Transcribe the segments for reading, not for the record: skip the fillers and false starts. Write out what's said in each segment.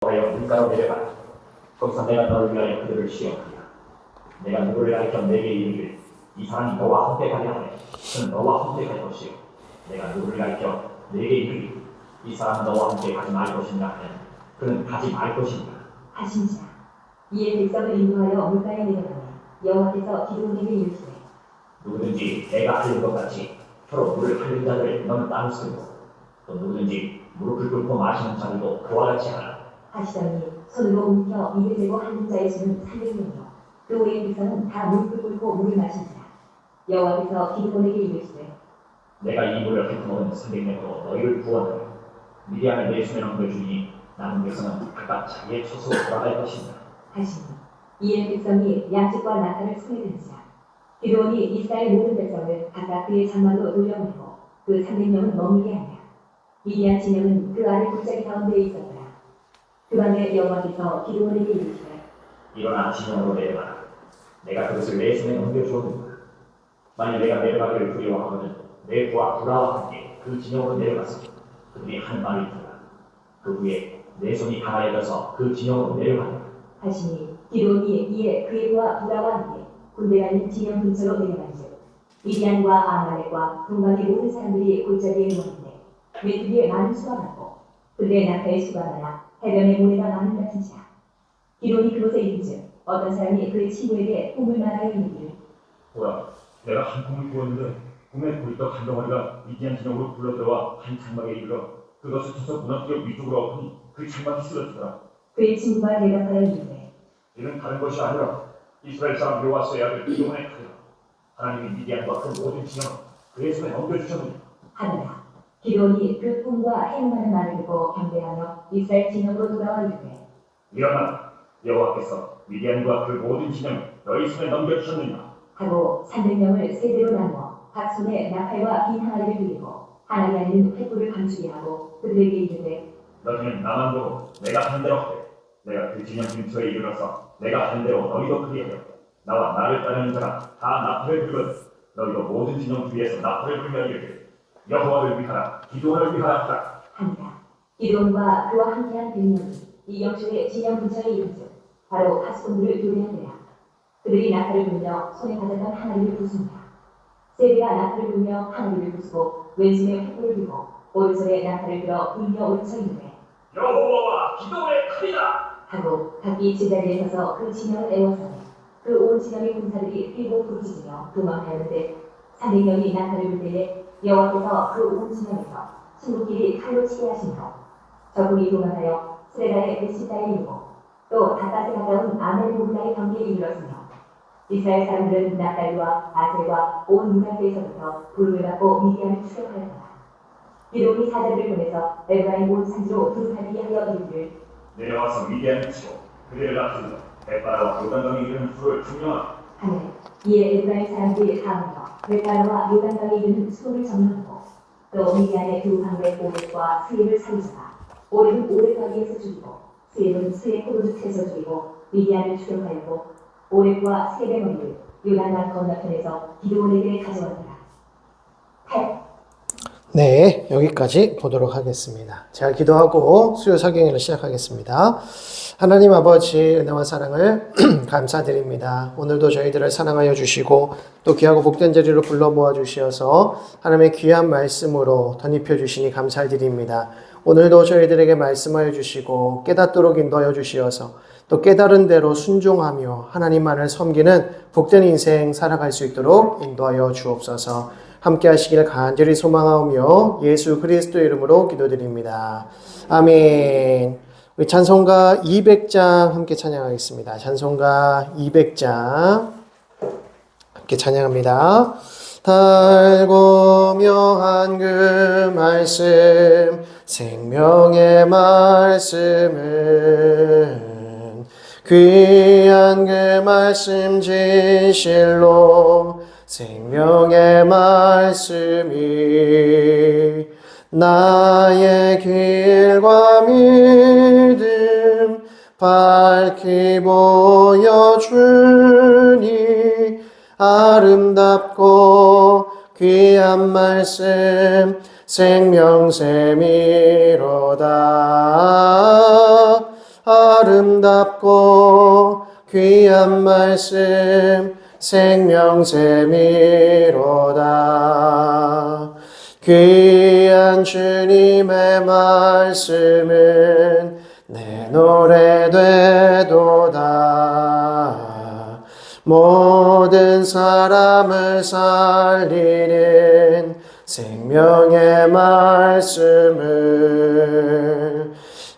하여 물가로 내려가라. 거기서 내가 너를 위하여 그들을 시험하리라. 내가 누구를 가리켜 내게 이르기를 이 사람이 너와 함께 가려 하네. 그는 너와 함께 갈 것이요. 내가 누구를 가리켜 내게 이르기를 이 사람은 너와 함께 가지 말 것인가 하면 그는 가지 말 것이니라 하신지라. 이에 백성을 인도하여 물가에 내려가매 여호와께서 기드온에게 이르시되 누구든지 내가 흘린 것 같이 서로 물을 흘린 자들을 너는 따로 쓰고 또 누구든지 무릎을 꿇고 마시는 자들도 그와 같이 하라. 하시더니 손으로 움켜 입에 대고 하는 자의 수는 300명이요 그 외의 백성은 다 무릎을 꿇고 물을 마신지라. 여호와께서 기드온에게 이르시되 내가 이 물을 핥아먹은 300명으로 너희를 구원하여 미디안의 내 손에 넘겨주니 남은 백성은 각각 자기의 처소로 돌아갈 것이니라 하시니 이에 백성이 양식과 낙타를 손에 든지라. 기드온이 이스라엘 모든 백성을 각각 그의 장막으로 돌려보내고 그 300명은 머물게 하니라. 미디안 진영은 그 아래 골짜기 가운데에 있었더라. 그 밤에 여호와께서 기드온에게 이르시되 일어나 진영으로 내려가라. 내가 그것을 내 손에 넘겨주었느니라. 만일 내가 내려가기를 두려워하거든 내 부하 구라와 함께 그 진영으로 내려가서 그들이 하는 말을 들으라. 그 후에 내 손이 강하여져서 그 진영으로 내려가니라 하시니 기드온이 이에 그의 부하 부라와 함께 군대가 있는 진영 근처로 내려간즉 미디안과 아말렉과 동방의 모든 사람들이 골짜기에 모였는데 메뚜기에 많은 수가 많고 그들의 낙타의 수가 많아 해변의 모래가 많은 같은지라. 기드온이 그곳에 이른즉 어떤 사람이 그의 친구에게 꿈을 말하여 이르기를 보라, 내가 한 꿈을 꾸었는데 꿈에 보리떡 한 덩어리가 미디안 진영으로 굴러들어와 한 장막에 이르러 그것을 쳐서 무너뜨려 위쪽으로 엎으니 그 장막이 쓰러지더라. 그의 친구가 대답하여 이르되 이는 다른 것이 아니라 이스라엘 사람 여호와의 아들 기드온의 칼이라. 하나님이 미디안과 그 모든 진영을 그의 손에 넘겨주셨느니라. 하더라. 기드온이 그 꿈과 행하는 말을 듣고 경배하며 이스라엘 진영으로 돌아와 이르되 일어나, 여호와께서 미디안과 그 모든 진영을 너희 손에 넘겨주셨느니라. 하고 300명을 세대로 나누어 각 손에 나팔과 긴 항아리를 들이고 하나님 아닌 횃불을 감추게 하고 그들에게 이르되 너희는 나만 보고 내가 한 대로 하되 내가 그 진영 근처에 이르러서 내가 한 대로 너희도 그리하여 나와 나를 따르는 자가 다 나팔을 불거든 너희도 모든 진영 주위에서 나팔을 불며 이르되 여호와를 위하라 기도원을 위하라 하라. 하니라. 기드온과 그와 함께한 100명이 이 영초의 진영 근처에 이른즉 바로 가스꾼들을 교대하니라. 그들이 나팔을 불며 손에 가졌던 항아리를 부수니라. 세대가 나팔을 불며 항아리를 부수고 왼손에 횃불을 들고 오른손에 나팔을 들어 불며 오른쳐 있는데 여호와와 기도원의 칼이다. 하고 각기 제자리에 서서 그 진영을 에워싸매 그 온 진영의 군사들이 뛰고 부르짖으며 도망하였는데 300명이 나팔을 불 때에 여호와께서 그 온 진영에서 친구끼리 칼로 치게 하시며 적군이 도망하여 스레다의 베시다에 이르고 또 다갓에 가까운 아멜보그나의 경계에 이르렀으며 이스라엘 사람들은 나달과 아셀과 온 유다에서부터 부름을 받고 미디안을 추격하였다. 기드온이 사자들을 보내서 에브라임 온 산지로 두루다니게 하여 이르기를 내려와서 미디안을 치고 그들을 다투며 베바라와 요단강에 이르는 수를 증명하라. 하늘 이에 에브라임 사람들이 가문과 베바라와 요단강에 이르는 수를 점령하고 또 미디안의 두 방배 오렙과 스입을 살리다가 오렙은 오렙 가기에서 죽이고 스입은 스입 포도주에서 죽이고 미디안을 추격하였고 오렙과 스입의 머리를 요단강 건너편에서 기드온에게 가져왔더라. 8. 네, 여기까지 보도록 하겠습니다. 제가 기도하고 수요 설교를 시작하겠습니다. 하나님 아버지 은혜와 사랑을 감사드립니다. 오늘도 저희들을 사랑하여 주시고 또 귀하고 복된 자리로 불러 모아 주시어서 하나님의 귀한 말씀으로 덧입혀 주시니 감사드립니다. 오늘도 저희들에게 말씀하여 주시고 깨닫도록 인도하여 주시어서 또 깨달은 대로 순종하며 하나님만을 섬기는 복된 인생 살아갈 수 있도록 인도하여 주옵소서. 함께 하시길 간절히 소망하오며 예수 그리스도의 이름으로 기도드립니다. 아멘. 우리 찬송가 200장 함께 찬양하겠습니다. 찬송가 200장 함께 찬양합니다. 달고 묘한 그 말씀 생명의 말씀은 귀한 그 말씀 진실로 생명의 말씀이 나의 길과 믿음 밝히 보여주니 아름답고 귀한 말씀 생명샘이로다. 아름답고 귀한 말씀 생명샘이로다. 귀한 주님의 말씀은 내 노래 되도다. 모든 사람을 살리는 생명의 말씀을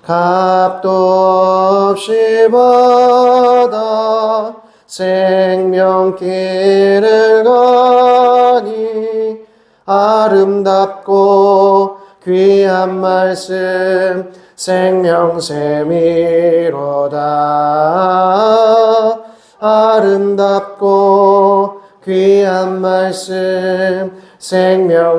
값도 없이 받아 생명길을 가니 아름답고 귀한 말씀 생명샘이로다. 아름답고 귀한 말씀 생명샘이로다.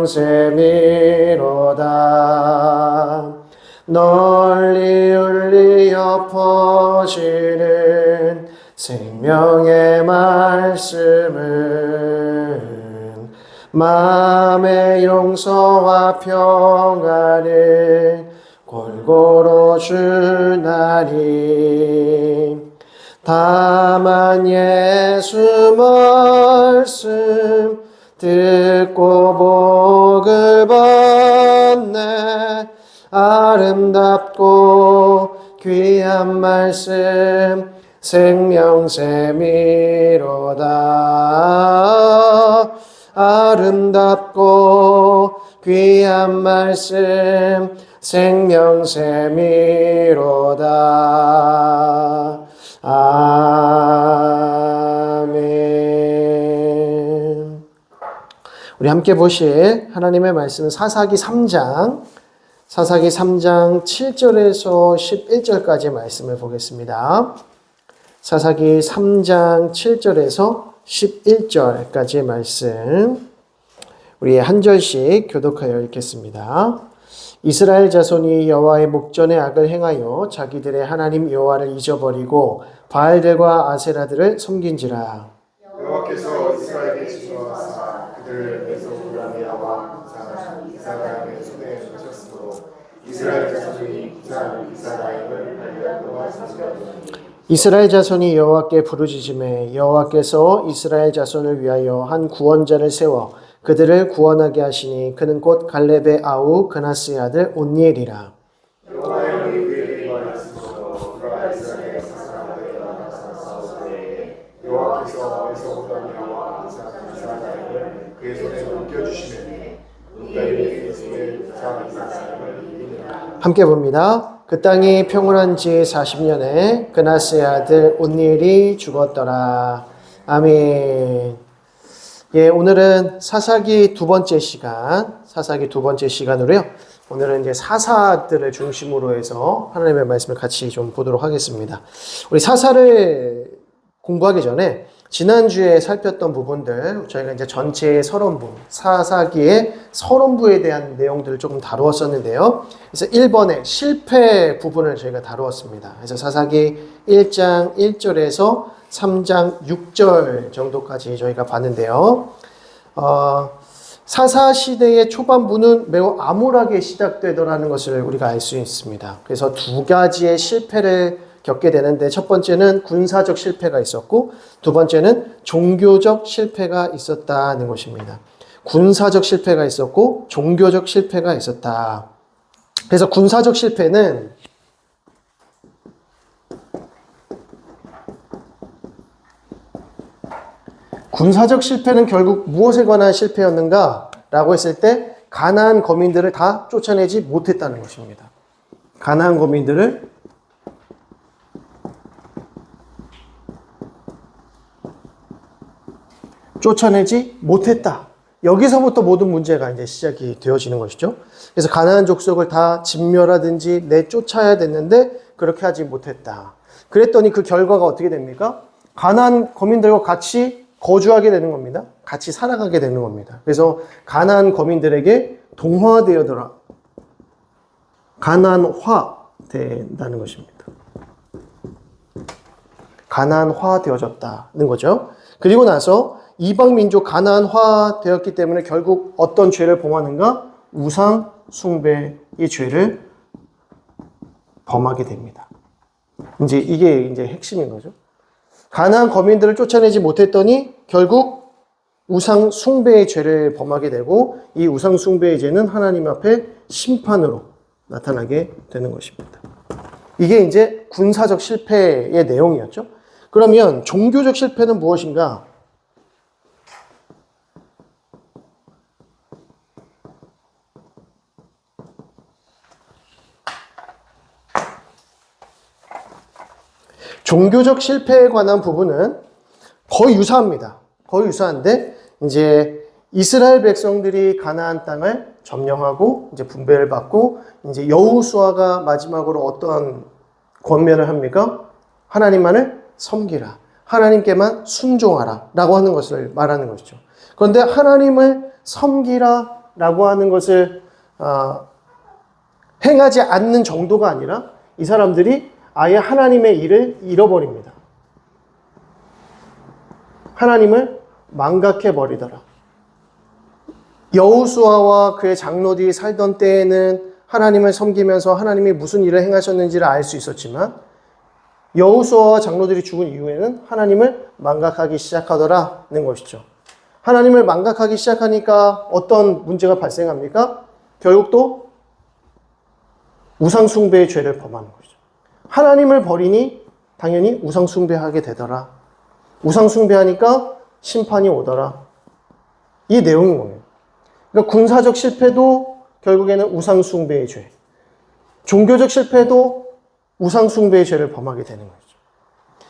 널리 울리어 퍼지는 생명의 말씀은 마음의 용서와 평안을 골고루 주나니 다만 예수 말씀 듣고 복을 받네. 아름답고 귀한 말씀 생명샘이로다. 아름답고 귀한 말씀 생명샘이로다. 아멘. 우리 함께 보실 하나님의 말씀은 사사기 3장 7절에서 11절까지 말씀을 보겠습니다. 사사기 3장 7절에서 11절까지의 말씀 우리 한 절씩 교독하여 읽겠습니다. 이스라엘 자손이 여호와의 목전에 악을 행하여 자기들의 하나님 여호와를 잊어버리고 바알들과 아세라들을 섬긴지라. 여호와께서 이스라엘에게 진노하사 그들을 메소포타미아와 이사라임의 손에 주셨으므로 이스라엘 자손이 이사라임을 8년 동안 사수하더니 이스라엘 자손이 여호와께 부르짖음에 여호와께서 이스라엘 자손을 위하여 한 구원자를 세워 그들을 구원하게 하시니 그는 곧 갈렙의 아우 그나스의 아들 온니엘이라. 여호와의 영이 그에게 임하였으므로 그가 이스라엘의 사사람들과 싸울 때에 여호와께서 메소포타미아와 이사라임을 그의 손에 넘겨주시매 눈가리의 손에 이사라임을 이기니라. 함께 봅니다. 그 땅이 평온한 지 40년에 그나스의 아들 온니엘이 죽었더라. 아멘. 예, 오늘은 사사기 두 번째 시간으로요. 오늘은 이제 사사들을 중심으로 해서 하나님의 말씀을 같이 좀 보도록 하겠습니다. 우리 사사를 공부하기 전에 지난주에 살폈던 부분들, 저희가 이제 전체의 서론부, 사사기의 서론부에 대한 내용들을 조금 다루었었는데요. 그래서 1번의 실패 부분을 저희가 다루었습니다. 그래서 사사기 1장 1절에서 3장 6절 정도까지 저희가 봤는데요. 사사시대의 초반부는 매우 암울하게 시작되더라는 것을 우리가 알 수 있습니다. 그래서 두 가지의 실패를 겪게 되는데 첫 번째는 군사적 실패가 있었고 두 번째는 종교적 실패가 있었다는 것입니다. 군사적 실패가 있었고 종교적 실패가 있었다. 그래서 군사적 실패는 결국 무엇에 관한 실패였는가? 라고 했을 때 가나안 거민들을 다 쫓아내지 못했다는 것입니다. 가나안 거민들을 쫓아내지 못했다. 여기서부터 모든 문제가 이제 시작이 되어지는 것이죠. 그래서 가나안 족속을 다 진멸하든지 내쫓아야 됐는데 그렇게 하지 못했다. 그랬더니 그 결과가 어떻게 됩니까? 가나안 거민들과 같이 거주하게 되는 겁니다. 같이 살아가게 되는 겁니다. 그래서 가나안 거민들에게 동화되어더라. 가나안화된다는 것입니다. 가나안화되어졌다는 거죠. 그리고 나서 이방 민족 가나안화 되었기 때문에 결국 어떤 죄를 범하는가? 우상 숭배의 죄를 범하게 됩니다. 이제 이게 이제 핵심인 거죠. 가나안 거민들을 쫓아내지 못했더니 결국 우상 숭배의 죄를 범하게 되고 이 우상 숭배의 죄는 하나님 앞에 심판으로 나타나게 되는 것입니다. 이게 이제 군사적 실패의 내용이었죠. 그러면 종교적 실패는 무엇인가? 종교적 실패에 관한 부분은 거의 유사합니다. 거의 유사한데 이제 이스라엘 백성들이 가나안 땅을 점령하고 이제 분배를 받고 이제 여호수아가 마지막으로 어떤 권면을 합니까? 하나님만을 섬기라. 하나님께만 순종하라. 라고 하는 것을 말하는 것이죠. 그런데 하나님을 섬기라. 라고 하는 것을 행하지 않는 정도가 아니라 이 사람들이 아예 하나님의 일을 잃어버립니다. 하나님을 망각해버리더라. 여호수아와 그의 장로들이 살던 때에는 하나님을 섬기면서 하나님이 무슨 일을 행하셨는지를 알 수 있었지만 여호수아와 장로들이 죽은 이후에는 하나님을 망각하기 시작하더라는 것이죠. 하나님을 망각하기 시작하니까 어떤 문제가 발생합니까? 결국 또 우상숭배의 죄를 범하는 거죠. 하나님을 버리니 당연히 우상숭배하게 되더라. 우상숭배하니까 심판이 오더라. 이 내용인 거예요. 그러니까 군사적 실패도 결국에는 우상숭배의 죄, 종교적 실패도 우상숭배의 죄를 범하게 되는 거죠.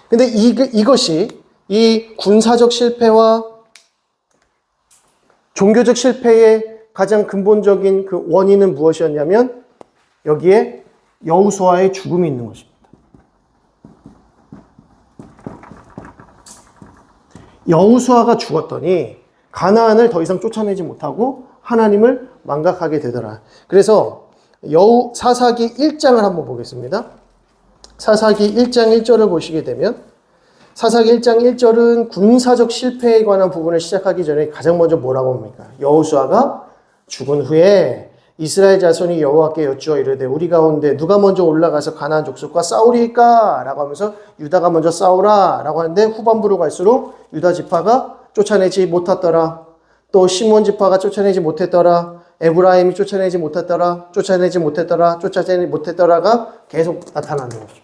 근데 이것이 이 군사적 실패와 종교적 실패의 가장 근본적인 그 원인은 무엇이었냐면 여기에 여호수아의 죽음이 있는 것입니다. 여호수아가 죽었더니 가나안을 더 이상 쫓아내지 못하고 하나님을 망각하게 되더라. 그래서 사사기 1장을 한번 보겠습니다. 사사기 1장 1절을 보시게 되면 사사기 1장 1절은 군사적 실패에 관한 부분을 시작하기 전에 가장 먼저 뭐라고 합니까? 여호수아가 죽은 후에 이스라엘 자손이 여호와께 여쭈어 이르되 우리 가운데 누가 먼저 올라가서 가나안 족속과 싸우리까? 라고 하면서 유다가 먼저 싸우라 라고 하는데 후반부로 갈수록 유다 지파가 쫓아내지 못했더라. 또 시몬 지파가 쫓아내지 못했더라. 에브라임이 쫓아내지 못했더라가 계속 나타나는 거죠.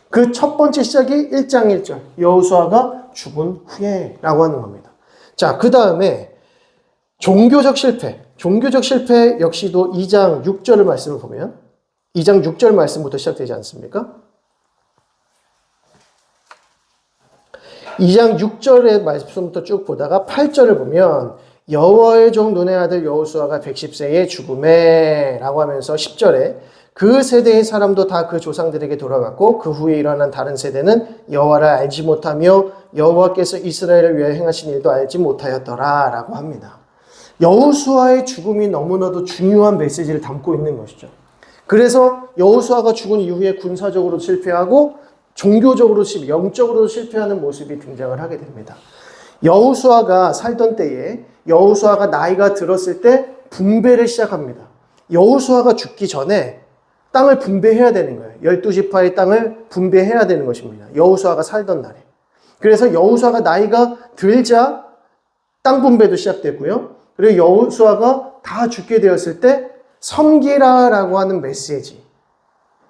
그 첫 번째 시작이 1장 1절 여호수아가 죽은 후에 라고 하는 겁니다. 자, 그 다음에 종교적 실패 역시도 2장 6절을 말씀을 보면 2장 6절 말씀부터 시작되지 않습니까? 2장 6절의 말씀부터 쭉 보다가 8절을 보면 여호와의 종 눈의 아들 여호수아가 110세에 죽음에 라고 하면서 10절에 그 세대의 사람도 다 그 조상들에게 돌아갔고 그 후에 일어난 다른 세대는 여호와를 알지 못하며 여호와께서 이스라엘을 위하여 행하신 일도 알지 못하였더라 라고 합니다. 여호수아의 죽음이 너무나도 중요한 메시지를 담고 있는 것이죠. 그래서 여호수아가 죽은 이후에 군사적으로 실패하고 종교적으로 영적으로 실패하는 모습이 등장을 하게 됩니다. 여호수아가 살던 때에 여호수아가 나이가 들었을 때 분배를 시작합니다. 여호수아가 죽기 전에 땅을 분배해야 되는 거예요. 12지파의 땅을 분배해야 되는 것입니다. 여호수아가 살던 날에. 그래서 여호수아가 나이가 들자 땅 분배도 시작됐고요. 그리고 여호수아가 다 죽게 되었을 때 섬기라라고 하는 메시지,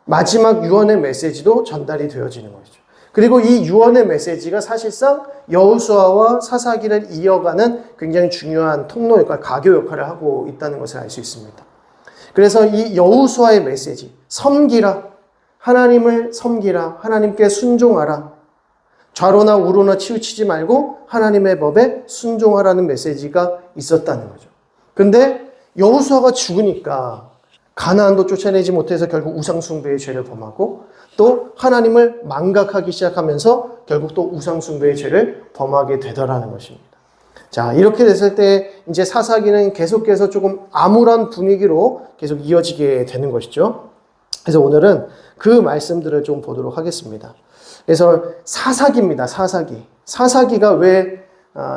마지막 유언의 메시지도 전달이 되어지는 것이죠. 그리고 이 유언의 메시지가 사실상 여호수아와 사사기를 이어가는 굉장히 중요한 통로 역할, 가교 역할을 하고 있다는 것을 알 수 있습니다. 그래서 이 여호수아의 메시지, 섬기라, 하나님을 섬기라, 하나님께 순종하라, 좌로나 우로나 치우치지 말고 하나님의 법에 순종하라는 메시지가 있었다는 거죠. 근데 여호수아가 죽으니까 가나안도 쫓아내지 못해서 결국 우상숭배의 죄를 범하고 또 하나님을 망각하기 시작하면서 결국 또 우상숭배의 죄를 범하게 되더라는 것입니다. 자, 이렇게 됐을 때 이제 사사기는 계속해서 조금 암울한 분위기로 계속 이어지게 되는 것이죠. 그래서 오늘은 그 말씀들을 좀 보도록 하겠습니다. 그래서 사사기입니다. 사사기가 왜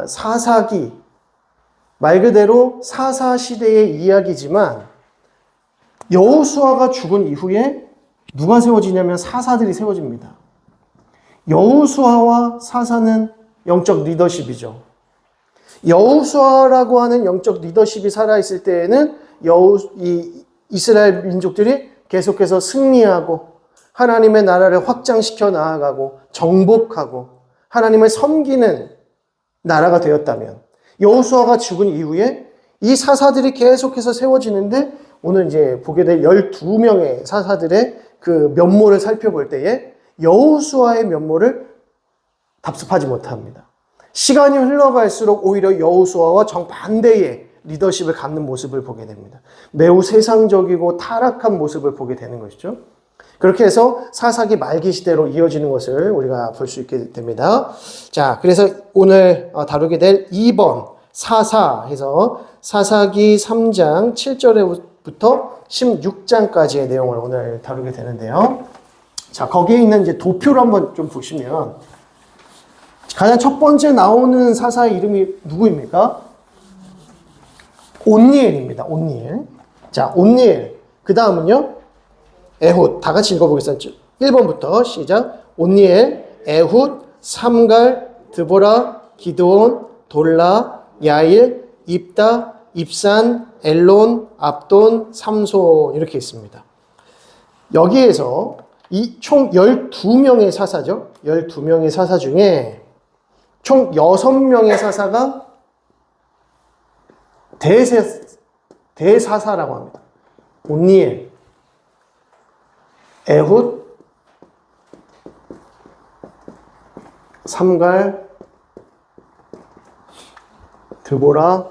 사사기, 말 그대로 사사시대의 이야기지만 여호수아가 죽은 이후에 누가 세워지냐면 사사들이 세워집니다. 여호수아와 사사는 영적 리더십이죠. 여호수아라고 하는 영적 리더십이 살아있을 때에는 이 이스라엘 민족들이 계속해서 승리하고 하나님의 나라를 확장시켜 나아가고 정복하고 하나님을 섬기는 나라가 되었다면, 여호수아가 죽은 이후에 이 사사들이 계속해서 세워지는데, 오늘 이제 보게 될 12명의 사사들의 그 면모를 살펴볼 때에 여호수아의 면모를 답습하지 못합니다. 시간이 흘러갈수록 오히려 여호수아와 정반대의 리더십을 갖는 모습을 보게 됩니다. 매우 세상적이고 타락한 모습을 보게 되는 것이죠. 그렇게 해서 사사기 말기 시대로 이어지는 것을 우리가 볼 수 있게 됩니다. 자, 그래서 오늘 다루게 될 2번 사사 해서 사사기 3장 7절부터 16장까지의 내용을 오늘 다루게 되는데요. 자, 거기에 있는 이제 도표를 한번 좀 보시면 가장 첫 번째 나오는 사사의 이름이 누구입니까? 온니엘입니다. 온니엘. 자, 온니엘. 그 다음은요, 에훗. 다 같이 읽어보겠습니다. 1번부터 시작. 온니엘, 에훗, 삼갈, 드보라, 기드온, 돌라, 야일, 입다, 입산, 엘론, 압돈, 삼손 이렇게 있습니다. 여기에서 이 총 12명의 사사죠. 12명의 사사 중에 총 6명의 사사가 대사사라고 합니다. 온니엘, 에훗, 삼갈, 드보라,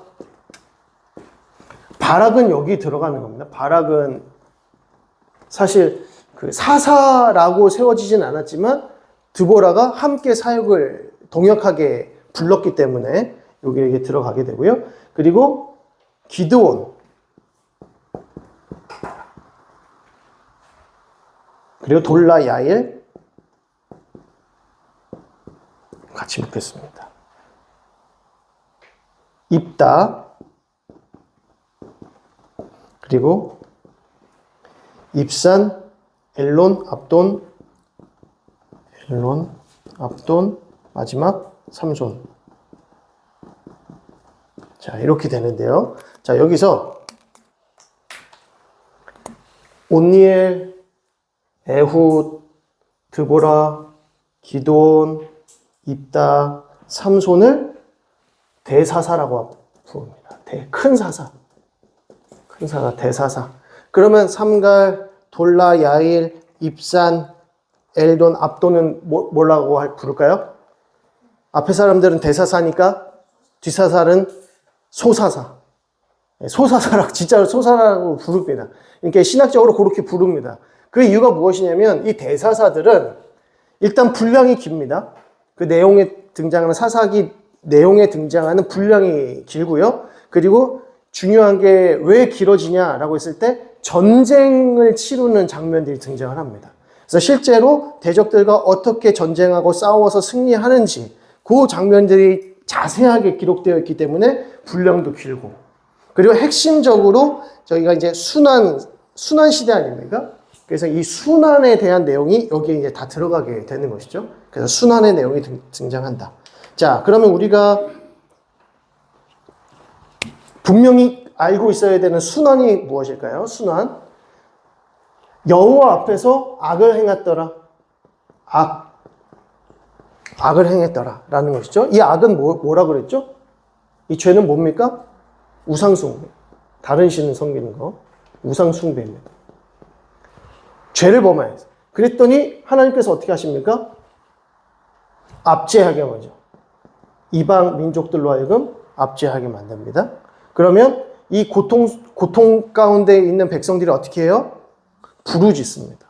바락은 여기 들어가는 겁니다. 바락은 사실 그 사사라고 세워지진 않았지만 드보라가 함께 사역을 동역하게 불렀기 때문에 여기에 들어가게 되고요. 그리고 기드온, 그리고 돌라, 야일 같이 묻겠습니다. 입다, 그리고 입산, 엘론, 압돈, 마지막 삼손. 자, 이렇게 되는데요. 자, 여기서 온니엘, 에훗, 드보라, 기드온, 입다, 삼손을 대사사라고 부릅니다. 큰 사사. 큰 사사, 대사사. 그러면 삼갈, 돌라, 야일, 입산, 엘돈, 압돈은 뭐라고 부를까요? 앞에 사람들은 대사사니까 뒷사사는 소사사. 소사사라고, 진짜로 소사라고 부릅니다. 그러니까 신학적으로 그렇게 부릅니다. 그 이유가 무엇이냐면 이 대사사들은 일단 분량이 깁니다. 그 내용에 등장하는 사사기 내용에 등장하는 분량이 길고요. 그리고 중요한 게 왜 길어지냐라고 했을 때 전쟁을 치르는 장면들이 등장을 합니다. 그래서 실제로 대적들과 어떻게 전쟁하고 싸워서 승리하는지 그 장면들이 자세하게 기록되어 있기 때문에 분량도 길고, 그리고 핵심적으로 저희가 이제 순환 시대 아닙니까? 그래서 이 순환에 대한 내용이 여기에 이제 다 들어가게 되는 것이죠. 그래서 순환의 내용이 등장한다. 자, 그러면 우리가 분명히 알고 있어야 되는 순환이 무엇일까요? 순환. 여호와 앞에서 악을 행했더라. 악을 행했더라. 라는 것이죠. 이 악은 뭐라 그랬죠? 이 죄는 뭡니까? 우상숭배. 다른 신을 섬기는 거. 우상숭배입니다. 죄를 범하였어요. 그랬더니 하나님께서 어떻게 하십니까? 압제하게 하죠. 이방 민족들로 하여금 압제하게 만듭니다. 그러면 이 고통 가운데 있는 백성들이 어떻게 해요? 부르짖습니다.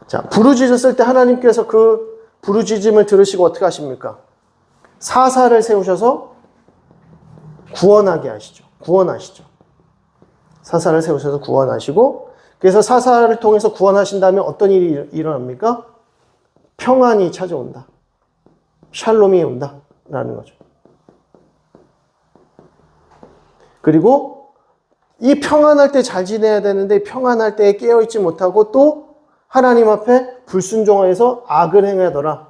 자, 부르짖었을 때 하나님께서 그 부르짖음을 들으시고 어떻게 하십니까? 사사를 세우셔서 구원하게 하시죠. 구원하시죠. 사사를 세우셔서 구원하시고, 그래서 사사를 통해서 구원하신다면 어떤 일이 일어납니까? 평안이 찾아온다. 샬롬이 온다. 라는 거죠. 그리고 이 평안할 때 잘 지내야 되는데 평안할 때 깨어있지 못하고 또 하나님 앞에 불순종하여서 악을 행하더라.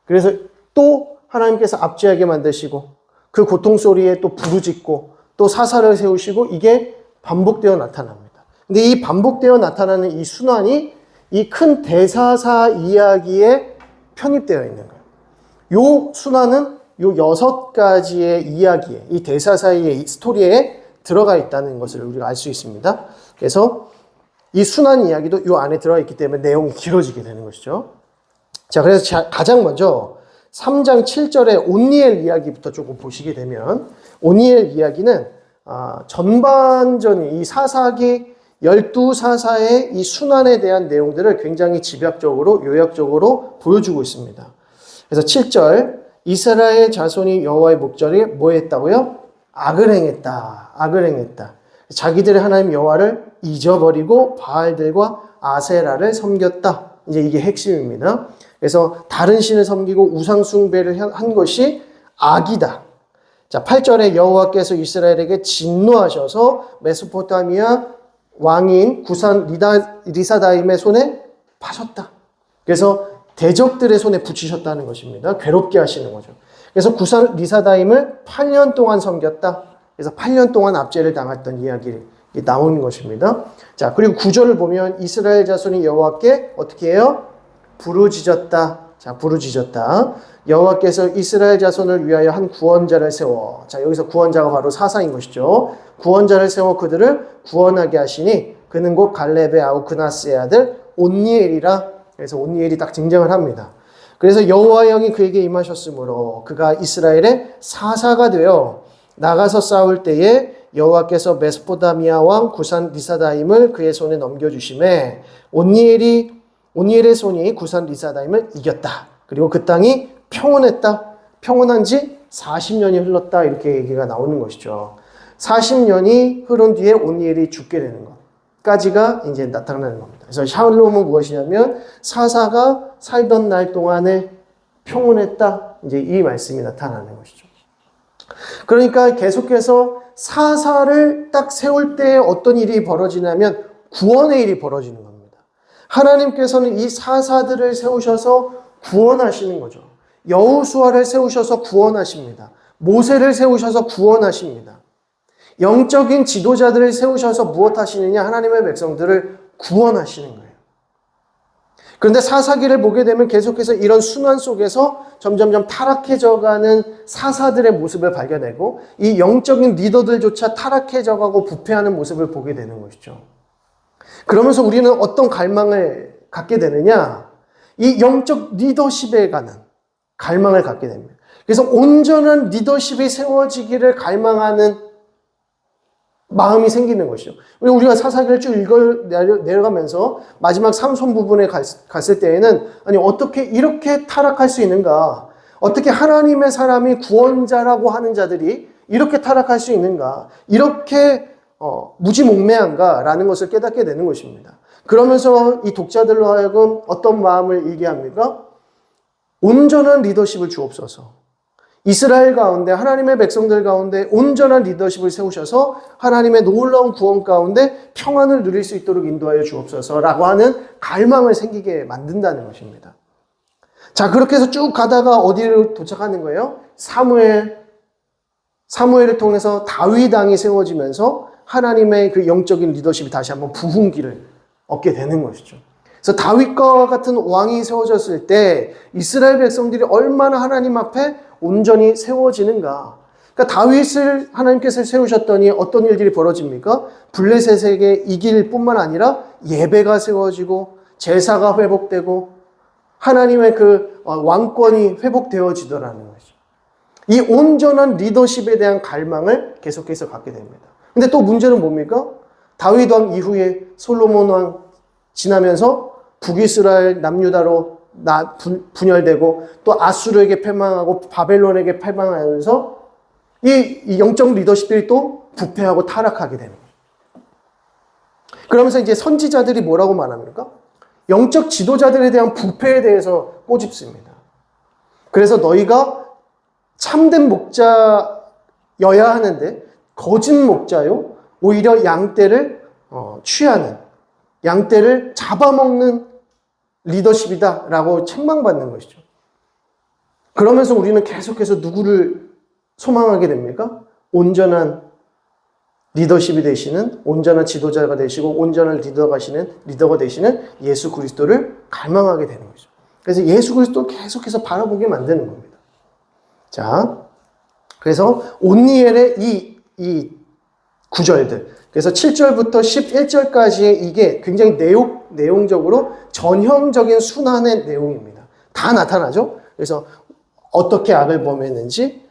그래서 또 하나님께서 압제하게 만드시고 그 고통 소리에 또 부르짖고 또 사사를 세우시고 이게 반복되어 나타납니다. 근데 이 반복되어 나타나는 이 순환이 이 큰 대사사 이야기에 편입되어 있는 거예요. 요 순환은 요 6가지의 이야기에, 이 대사사의 스토리에 들어가 있다는 것을 우리가 알 수 있습니다. 그래서 이 순환 이야기도 요 안에 들어가 있기 때문에 내용이 길어지게 되는 것이죠. 자, 그래서 가장 먼저 3장 7절의 온니엘 이야기부터 조금 보시게 되면, 온니엘 이야기는 전반전이 이 사사기 12사사의 이 순환에 대한 내용들을 굉장히 집약적으로 요약적으로 보여주고 있습니다. 그래서 7절, 이스라엘 자손이 여호와의 목전에 뭐 했다고요? 악을 행했다. 악을 행했다. 자기들의 하나님 여호와를 잊어버리고 바알들과 아세라를 섬겼다. 이제 이게 핵심입니다. 그래서 다른 신을 섬기고 우상 숭배를 한 것이 악이다. 자, 8절에 여호와께서 이스라엘에게 진노하셔서 메소포타미아 왕인 구산 리사다임의 손에 파셨다. 그래서 대적들의 손에 붙이셨다는 것입니다. 괴롭게 하시는 거죠. 그래서 구산 리사다임을 8년 동안 섬겼다. 그래서 8년 동안 압제를 당했던 이야기 나오는 것입니다. 자, 그리고 9절을 보면 이스라엘 자손이 여호와께 어떻게 해요? 부르짖었다. 자, 부르짖었다. 여호와께서 이스라엘 자손을 위하여 한 구원자를 세워. 자, 여기서 구원자가 바로 사사인 것이죠. 구원자를 세워 그들을 구원하게 하시니 그는 곧 갈렙의 아우 그나스의 아들 온니엘이라. 그래서 온니엘이 딱 등장을 합니다. 그래서 여호와의 영이 그에게 임하셨으므로 그가 이스라엘의 사사가 되어 나가서 싸울 때에 여호와께서 메소포타미아 왕 구산 리사다임을 그의 손에 넘겨주심에 온니엘의 손이 구산 리사다임을 이겼다. 그리고 그 땅이 평온했다. 평온한 지 40년이 흘렀다. 이렇게 얘기가 나오는 것이죠. 40년이 흐른 뒤에 온니엘이 죽게 되는 것까지가 이제 나타나는 겁니다. 그래서 샬롬은 무엇이냐면 사사가 살던 날 동안에 평온했다. 이제 이 말씀이 나타나는 것이죠. 그러니까 계속해서 사사를 딱 세울 때 어떤 일이 벌어지냐면 구원의 일이 벌어지는 겁니다. 하나님께서는 이 사사들을 세우셔서 구원하시는 거죠. 여호수아를 세우셔서 구원하십니다. 모세를 세우셔서 구원하십니다. 영적인 지도자들을 세우셔서 무엇 하시느냐? 하나님의 백성들을 구원하시는 거예요. 그런데 사사기를 보게 되면 계속해서 이런 순환 속에서 점점점 타락해져가는 사사들의 모습을 발견하고 이 영적인 리더들조차 타락해져가고 부패하는 모습을 보게 되는 것이죠. 그러면서 우리는 어떤 갈망을 갖게 되느냐? 이 영적 리더십에 관한 갈망을 갖게 됩니다. 그래서 온전한 리더십이 세워지기를 갈망하는 마음이 생기는 것이죠. 우리가 사사기를 쭉 내려가면서 마지막 삼손 부분에 갔을 때에는 아니 어떻게 이렇게 타락할 수 있는가? 어떻게 하나님의 사람이 구원자라고 하는 자들이 이렇게 타락할 수 있는가? 이렇게 무지몽매한가라는 것을 깨닫게 되는 것입니다. 그러면서 이 독자들로 하여금 어떤 마음을 일게 합니까? 온전한 리더십을 주옵소서. 이스라엘 가운데 하나님의 백성들 가운데 온전한 리더십을 세우셔서 하나님의 놀라운 구원 가운데 평안을 누릴 수 있도록 인도하여 주옵소서라고 하는 갈망을 생기게 만든다는 것입니다. 자, 그렇게 해서 쭉 가다가 어디로 도착하는 거예요? 사무엘을 통해서 다윗 왕이 세워지면서 하나님의 그 영적인 리더십이 다시 한번 부흥기를 얻게 되는 것이죠. 그래서 다윗과 같은 왕이 세워졌을 때 이스라엘 백성들이 얼마나 하나님 앞에 온전히 세워지는가. 그러니까 다윗을 하나님께서 세우셨더니 어떤 일들이 벌어집니까? 블레셋에게 이길 뿐만 아니라 예배가 세워지고 제사가 회복되고 하나님의 그 왕권이 회복되어지더라는 것이죠. 이 온전한 리더십에 대한 갈망을 계속해서 갖게 됩니다. 근데 또 문제는 뭡니까? 다윗 왕 이후에 솔로몬 왕 지나면서 북이스라엘 남유다로 분열되고 또 아수르에게 패망하고 바벨론에게 패망하면서 이 영적 리더십들이 또 부패하고 타락하게 됩니다. 그러면서 이제 선지자들이 뭐라고 말합니까? 영적 지도자들에 대한 부패에 대해서 꼬집습니다. 그래서 너희가 참된 목자여야 하는데 거짓 목자요, 오히려 양떼를 취하는, 양떼를 잡아먹는 리더십이다라고 책망받는 것이죠. 그러면서 우리는 계속해서 누구를 소망하게 됩니까? 온전한 리더십이 되시는, 온전한 지도자가 되시고 온전한 리더가 되시는 예수 그리스도를 갈망하게 되는 거죠. 그래서 예수 그리스도를 계속해서 바라보게 만드는 겁니다. 자, 그래서 온니엘의 이 구절들, 그래서 7절부터 11절까지의 이게 굉장히 내용적으로 전형적인 순환의 내용입니다. 다 나타나죠? 그래서 어떻게 악을 범했는지,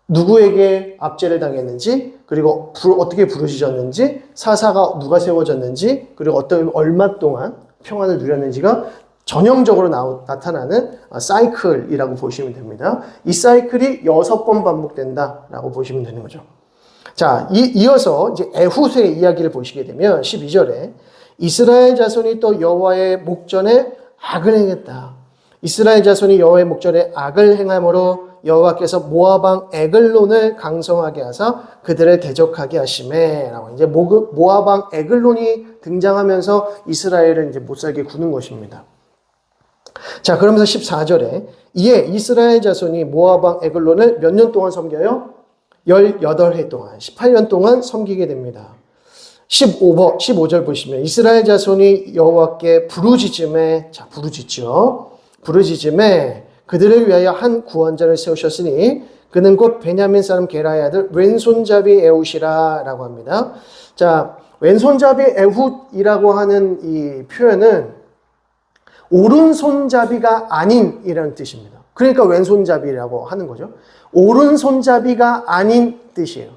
누구에게 압제를 당했는지, 그리고 어떻게 부르짖었는지, 사사가 누가 세워졌는지, 그리고 얼마 동안 평안을 누렸는지가 전형적으로 나타나는 사이클이라고 보시면 됩니다. 이 사이클이 6번 반복된다라고 보시면 되는 거죠. 자, 이어서 이제 에훗의 이야기를 보시게 되면 12절에 이스라엘 자손이 또 여호와의 목전에 악을 행했다. 이스라엘 자손이 여호와의 목전에 악을 행함으로 여호와께서 모압 왕 에글론을 강성하게 하사 그들을 대적하게 하시매라고 이제 모압 왕 에글론이 등장하면서 이스라엘을 이제 못살게 구는 것입니다. 자, 그러면서 14절에 이에 이스라엘 자손이 모압 왕 에글론을 몇 년 동안 섬겨요? 18해 동안, 18년 동안 섬기게 됩니다. 15절 보시면 이스라엘 자손이 여호와께 부르짖음에, 자, 부르짖음에 그들을 위하여 한 구원자를 세우셨으니 그는 곧 베냐민 사람 게라의 아들 왼손잡이 에훗이라 라고 합니다. 자, 왼손잡이 에훗이라고 하는 이 표현은 오른손잡이가 아닌 이라는 뜻입니다. 그러니까 왼손잡이라고 하는 거죠. 오른손잡이가 아닌 뜻이에요.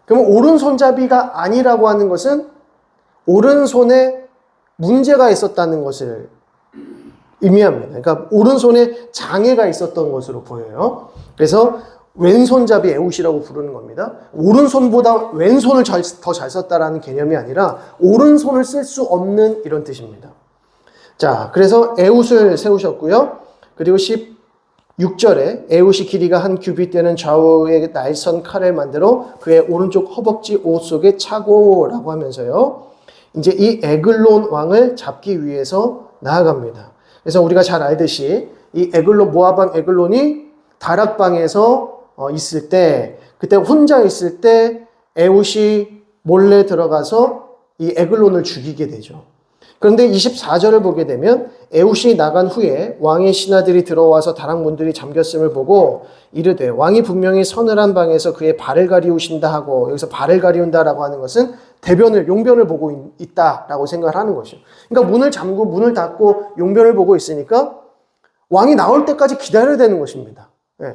그러면 오른손잡이가 아니라고 하는 것은 오른손에 문제가 있었다는 것을 의미합니다. 그러니까 오른손에 장애가 있었던 것으로 보여요. 그래서 왼손잡이 에훗이라고 부르는 겁니다. 오른손보다 왼손을 더 잘 썼다라는 개념이 아니라 오른손을 쓸 수 없는 이런 뜻입니다. 자, 그래서 에훗을 세우셨고요. 그리고 16절에 에훗이 길이가 한 규빗 되는 좌우의 날선 칼을 만들어 그의 오른쪽 허벅지 옷 속에 차고라고 하면서요. 이제 이 에글론 왕을 잡기 위해서 나아갑니다. 그래서 우리가 잘 알듯이 이 모압 왕 에글론이 다락방에서 있을 때, 그때 혼자 있을 때 에훗이 몰래 들어가서 이 에글론을 죽이게 되죠. 그런데 24절을 보게 되면 에훗이 나간 후에 왕의 신하들이 들어와서 다락문들이 잠겼음을 보고 이르되 왕이 분명히 서늘한 방에서 그의 발을 가리우신다 하고, 여기서 발을 가리운다라고 하는 것은 용변을 보고 있다라고 생각을 하는 것이죠. 그러니까 문을 닫고 용변을 보고 있으니까 왕이 나올 때까지 기다려야 되는 것입니다. 네.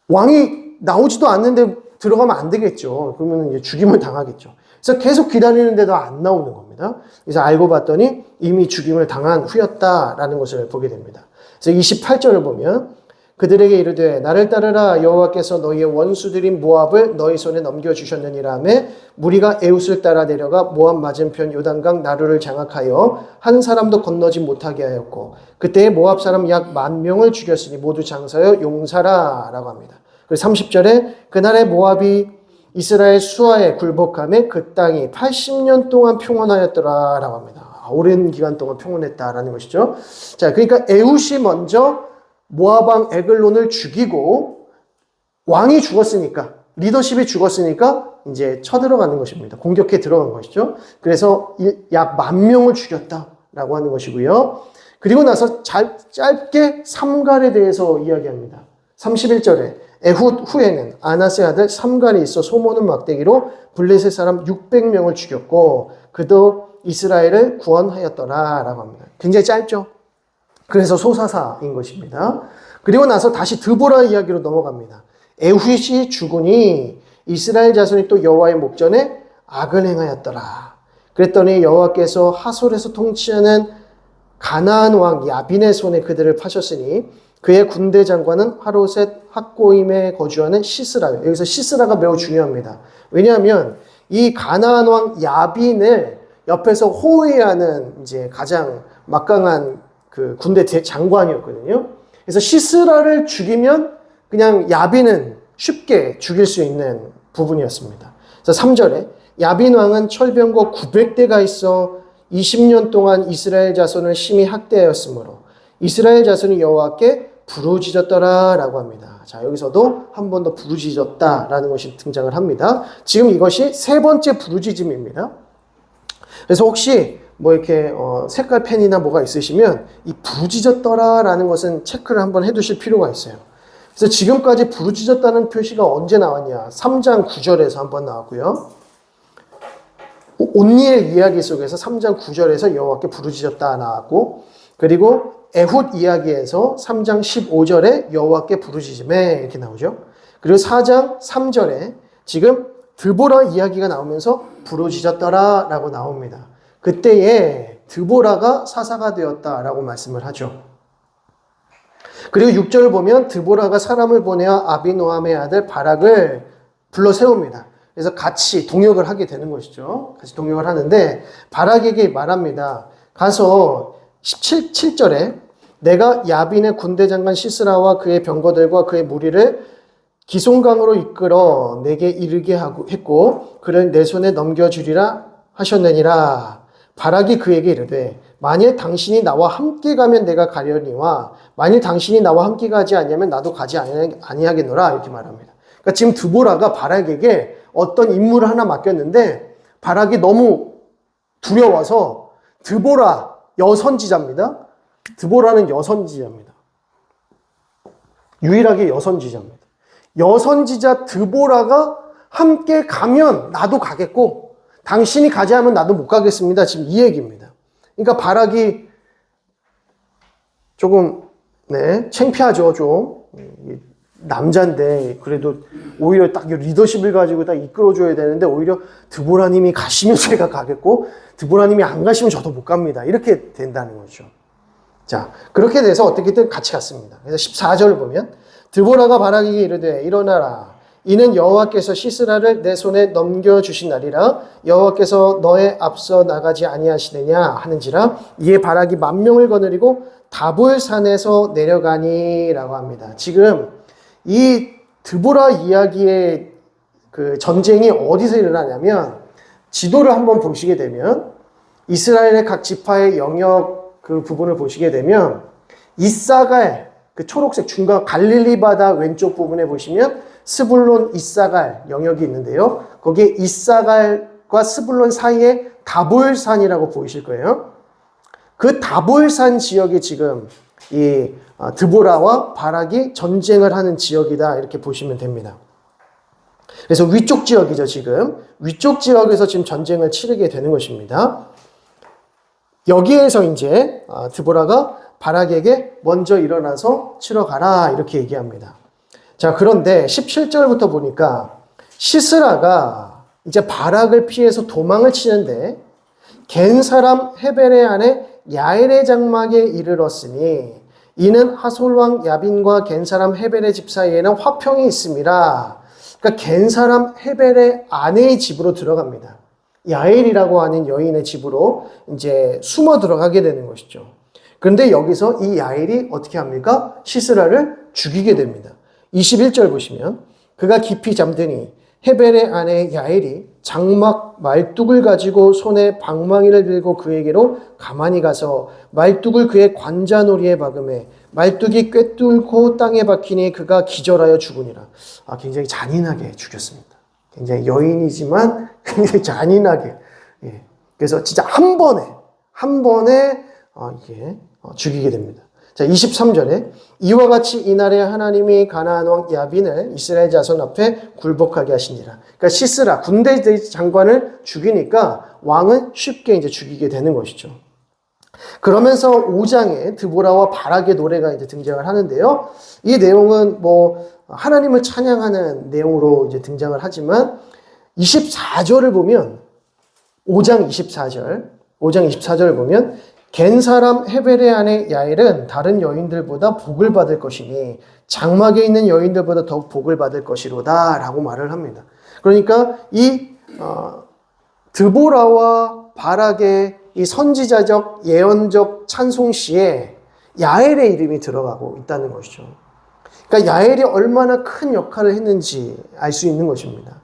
왕이 나오지도 않는데 들어가면 안 되겠죠. 그러면 이제 죽임을 당하겠죠. 그래서 계속 기다리는데도 안 나오는 겁니다. 그래서 알고 봤더니 이미 죽임을 당한 후였다라는 것을 보게 됩니다. 그래서 28절을 보면 그들에게 이르되 나를 따르라 여호와께서 너희의 원수들인 모압을 너희 손에 넘겨주셨느니라 하매 무리가 에훗을 따라 내려가 모압 맞은편 요단강 나루를 장악하여 한 사람도 건너지 못하게 하였고 그때 모압 사람 약 10,000명을 죽였으니 모두 장사여 용사라 라고 합니다. 그리고 30절에 그날의 모압이 이스라엘 수하에 굴복함에 그 땅이 80년 동안 평온하였더라 라고 합니다. 오랜 기간 동안 평온했다라는 것이죠. 자, 그러니까 에훗이 먼저 모압 왕 에글론을 죽이고 왕이 죽었으니까, 리더십이 죽었으니까 이제 쳐들어가는 것입니다. 공격해 들어간 것이죠. 그래서 약 10,000명을 죽였다라고 하는 것이고요. 그리고 나서 짧게 삼갈에 대해서 이야기합니다. 31절에 에훗 후에는 아나스의 아들 삼갈이 있어 소모는 막대기로 블레셋 사람 600명을 죽였고 그도 이스라엘을 구원하였더라 라고 합니다. 굉장히 짧죠. 그래서 소사사인 것입니다. 그리고 나서 다시 드보라 이야기로 넘어갑니다. 에훗이 죽으니 이스라엘 자손이 또 여호와의 목전에 악을 행하였더라. 그랬더니 여호와께서 하솔에서 통치하는 가나안 왕 야빈의 손에 그들을 파셨으니 그의 군대 장관은 하로셋 학고임에 거주하는 시스라요. 여기서 시스라가 매우 중요합니다. 왜냐하면 이 가나안 왕 야빈을 옆에서 호위하는 이제 가장 막강한 그 군대 장관이었거든요. 그래서 시스라를 죽이면 그냥 야빈은 쉽게 죽일 수 있는 부분이었습니다. 그래서 3절에 야빈 왕은 철병거 900대가 있어 20년 동안 이스라엘 자손을 심히 학대하였으므로 이스라엘 자손이 여호와께 부르짖었더라 라고 합니다. 자, 여기서도 한 번 더 부르짖었다라는 것이 등장을 합니다. 지금 이것이 세 번째 부르짖음입니다. 그래서 혹시 뭐 이렇게 색깔 펜이나 뭐가 있으시면 이 부르짖었더라라는 것은 체크를 한번 해두실 필요가 있어요. 그래서 지금까지 부르짖었다는 표시가 언제 나왔냐? 3장 9절에서 한번 나왔고요. 온니엘 이야기 속에서 3장 9절에서 여호와께 부르짖었다 나왔고, 그리고 에훗 이야기에서 3장 15절에 여호와께 부르짖음에 이렇게 나오죠. 그리고 4장 3절에 지금 드보라 이야기가 나오면서 부르짖었더라 라고 나옵니다. 그때에 드보라가 사사가 되었다라고 말씀을 하죠. 그리고 6절을 보면 드보라가 사람을 보내어 아비노함의 아들 바락을 불러 세웁니다. 그래서 같이 동역을 하게 되는 것이죠. 같이 동역을 하는데 바락에게 말합니다. 가서 17절에 내가 야빈의 군대 장관 시스라와 그의 병거들과 그의 무리를 기송강으로 이끌어 내게 이르게 했고 그를 내 손에 넘겨주리라 하셨느니라. 바락이 그에게 이르되 만일 당신이 나와 함께 가면 내가 가려니와 만일 당신이 나와 함께 가지 않으면 나도 가지 아니하겠노라 이렇게 말합니다. 그러니까 지금 드보라가 바락에게 어떤 임무를 하나 맡겼는데 바락이 너무 두려워서 드보라 여선지자입니다. 드보라는 여선지자입니다. 유일하게 여선지자입니다. 여선지자 드보라가 함께 가면 나도 가겠고 당신이 가지 않으면 나도 못 가겠습니다. 지금 이 얘기입니다. 그러니까 바락이 조금 창피하죠. 좀 남자인데 그래도 오히려 딱 리더십을 가지고 딱 이끌어줘야 되는데 오히려 드보라님이 가시면 제가 가겠고 드보라님이 안 가시면 저도 못 갑니다. 이렇게 된다는 거죠. 자, 그렇게 돼서 어떻게든 같이 갔습니다. 그래서 14절을 보면 드보라가 바락에게 이르되 일어나라. 이는 여호와께서 시스라를 내 손에 넘겨주신 날이라 여호와께서 너의 앞서 나가지 아니하시느냐 하는지라 이에 바락이 10,000명을 거느리고 다볼산에서 내려가니라고 합니다. 지금 이 드보라 이야기의 그 전쟁이 어디서 일어나냐면 지도를 한번 보시게 되면 이스라엘의 각 지파의 영역 그 부분을 보시게 되면 이사갈 그 초록색 중간 갈릴리 바다 왼쪽 부분에 보시면 스불론 이사갈 영역이 있는데요. 거기에 이사갈과 스불론 사이에 다볼산이라고 보이실 거예요. 그 다볼산 지역이 지금 이 드보라와 바락이 전쟁을 하는 지역이다 이렇게 보시면 됩니다. 그래서 위쪽 지역이죠. 지금 위쪽 지역에서 지금 전쟁을 치르게 되는 것입니다. 여기에서 이제 드보라가 바락에게 먼저 일어나서 치러 가라 이렇게 얘기합니다. 자, 그런데 17절부터 보니까 시스라가 이제 바락을 피해서 도망을 치는데 겐 사람 헤벨의 아내 야엘의 장막에 이르렀으니 이는 하솔왕 야빈과 겐 사람 헤벨의 집 사이에는 화평이 있음이라. 그러니까 겐 사람 헤벨의 아내의 집으로 들어갑니다. 야엘이라고 하는 여인의 집으로 이제 숨어 들어가게 되는 것이죠. 그런데 여기서 이 야엘이 어떻게 합니까? 시스라를 죽이게 됩니다. 21절 보시면 그가 깊이 잠드니 헤벨의 아내 야엘이 장막 말뚝을 가지고 손에 방망이를 들고 그에게로 가만히 가서 말뚝을 그의 관자놀이에 박음에 말뚝이 꿰뚫고 땅에 박히니 그가 기절하여 죽으니라. 굉장히 잔인하게 죽였습니다. 굉장히 여인이지만 굉장히 잔인하게. 예. 그래서 진짜 한 번에 이게 죽이게 됩니다. 자, 23절에 이와 같이 이날에 하나님이 가나안 왕 야빈을 이스라엘 자손 앞에 굴복하게 하시니라. 그러니까 시스라 군대 장관을 죽이니까 왕은 쉽게 이제 죽이게 되는 것이죠. 그러면서 5장에 드보라와 바락의 노래가 이제 등장을 하는데요. 이 내용은 뭐 하나님을 찬양하는 내용으로 이제 등장을 하지만 24절을 보면 5장 24절을 보면 겐 사람 헤벨의 아내 야엘은 다른 여인들보다 복을 받을 것이니 장막에 있는 여인들보다 더욱 복을 받을 것이로다 라고 말을 합니다. 그러니까 이 드보라와 바락의 이 선지자적 예언적 찬송시에 야엘의 이름이 들어가고 있다는 것이죠. 그러니까 야엘이 얼마나 큰 역할을 했는지 알 수 있는 것입니다.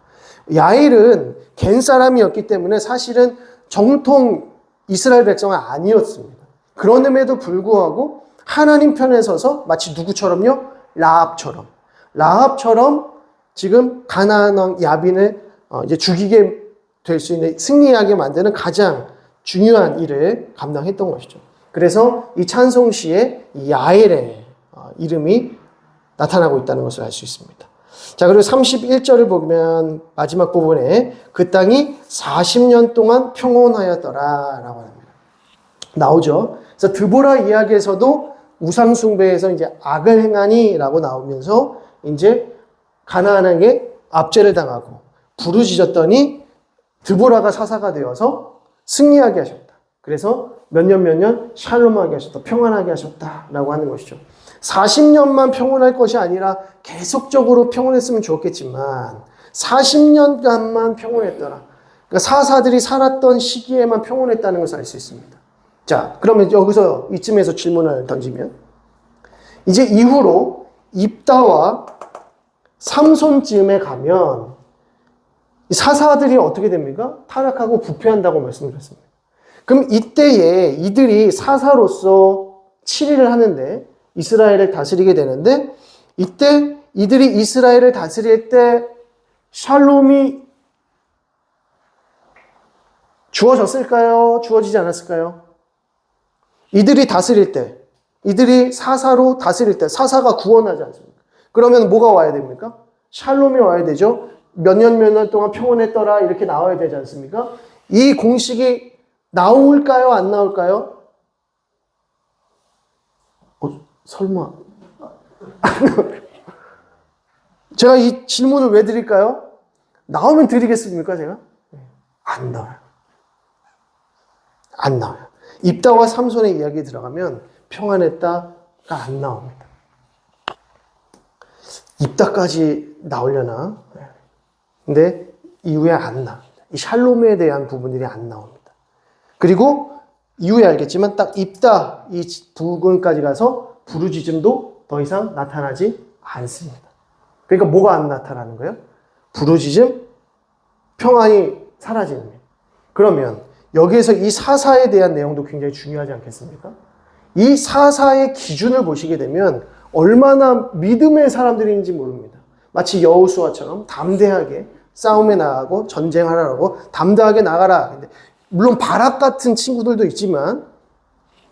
야일은 겐 사람이었기 때문에 사실은 정통 이스라엘 백성은 아니었습니다. 그럼에도 불구하고 하나님 편에 서서 마치 누구처럼요? 라합처럼 지금 가나안 왕 야빈을 이제 죽이게 될 수 있는, 승리하게 만드는 가장 중요한 일을 감당했던 것이죠. 그래서 이 찬송시에 이 야엘의 이름이 나타나고 있다는 것을 알 수 있습니다. 자, 그리고 31절을 보면 마지막 부분에 그 땅이 40년 동안 평온하였더라라고 합니다. 나오죠. 그래서 드보라 이야기에서도 우상숭배에서 이제 악을 행하니라고 나오면서 이제 가나안에게 압제를 당하고 부르짖었더니 드보라가 사사가 되어서 승리하게 하셨다. 그래서 몇 년 샬롬하게 하셨다. 평안하게 하셨다라고 하는 것이죠. 40년만 평온할 것이 아니라 계속적으로 평온했으면 좋겠지만 40년간만 평온했더라. 그러니까 사사들이 살았던 시기에만 평온했다는 것을 알 수 있습니다. 자, 그러면 여기서 이쯤에서 질문을 던지면 이제 이후로 입다와 삼손쯤에 가면 사사들이 어떻게 됩니까? 타락하고 부패한다고 말씀드렸습니다. 그럼 이때에 이들이 사사로서 7일을 하는데 이스라엘을 다스리게 되는데 이때 이들이 이스라엘을 다스릴 때 샬롬이 주어졌을까요? 주어지지 않았을까요? 이들이 다스릴 때, 이들이 사사로 다스릴 때 사사가 구원하지 않습니까? 그러면 뭐가 와야 됩니까? 샬롬이 와야 되죠. 몇 년 동안 평온했더라 이렇게 나와야 되지 않습니까? 이 공식이 나올까요? 안 나올까요? 설마 제가 이 질문을 왜 드릴까요? 나오면 드리겠습니까 제가? 안 나와요. 안 나와요. 입다와 삼손의 이야기에 들어가면 평안했다가 안 나옵니다. 입다까지 나오려나? 근데 이후에 안 나옵니다. 이 샬롬에 대한 부분들이 안 나옵니다. 그리고 이후에 알겠지만 딱 입다 이 부분까지 가서 부르짖음도 더 이상 나타나지 않습니다. 그러니까 뭐가 안 나타나는 거예요? 부르짖음, 평안이 사라지는 거예요. 그러면 여기에서 이 사사에 대한 내용도 굉장히 중요하지 않겠습니까? 이 사사의 기준을 보시게 되면 얼마나 믿음의 사람들인지 모릅니다. 마치 여호수아처럼 담대하게 싸움에 나가고 전쟁하라고 담대하게 나가라. 근데 물론 바락 같은 친구들도 있지만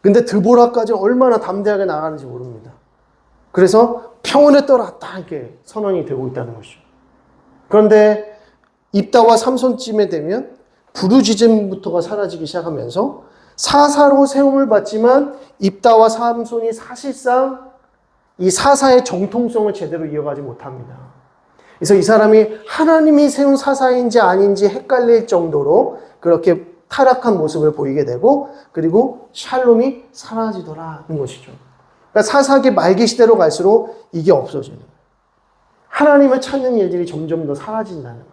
근데 드보라까지 얼마나 담대하게 나가는지 모릅니다. 그래서 평온에 떠라 딱 이렇게 선언이 되고 있다는 것이죠. 그런데 입다와 삼손쯤에 되면 부르짖음부터가 사라지기 시작하면서 사사로 세움을 받지만 입다와 삼손이 사실상 이 사사의 정통성을 제대로 이어가지 못합니다. 그래서 이 사람이 하나님이 세운 사사인지 아닌지 헷갈릴 정도로 그렇게 타락한 모습을 보이게 되고 그리고 샬롬이 사라지더라는 것이죠. 그러니까 사사기 말기 시대로 갈수록 이게 없어지는 거예요. 하나님을 찾는 일들이 점점 더 사라진다는 거죠.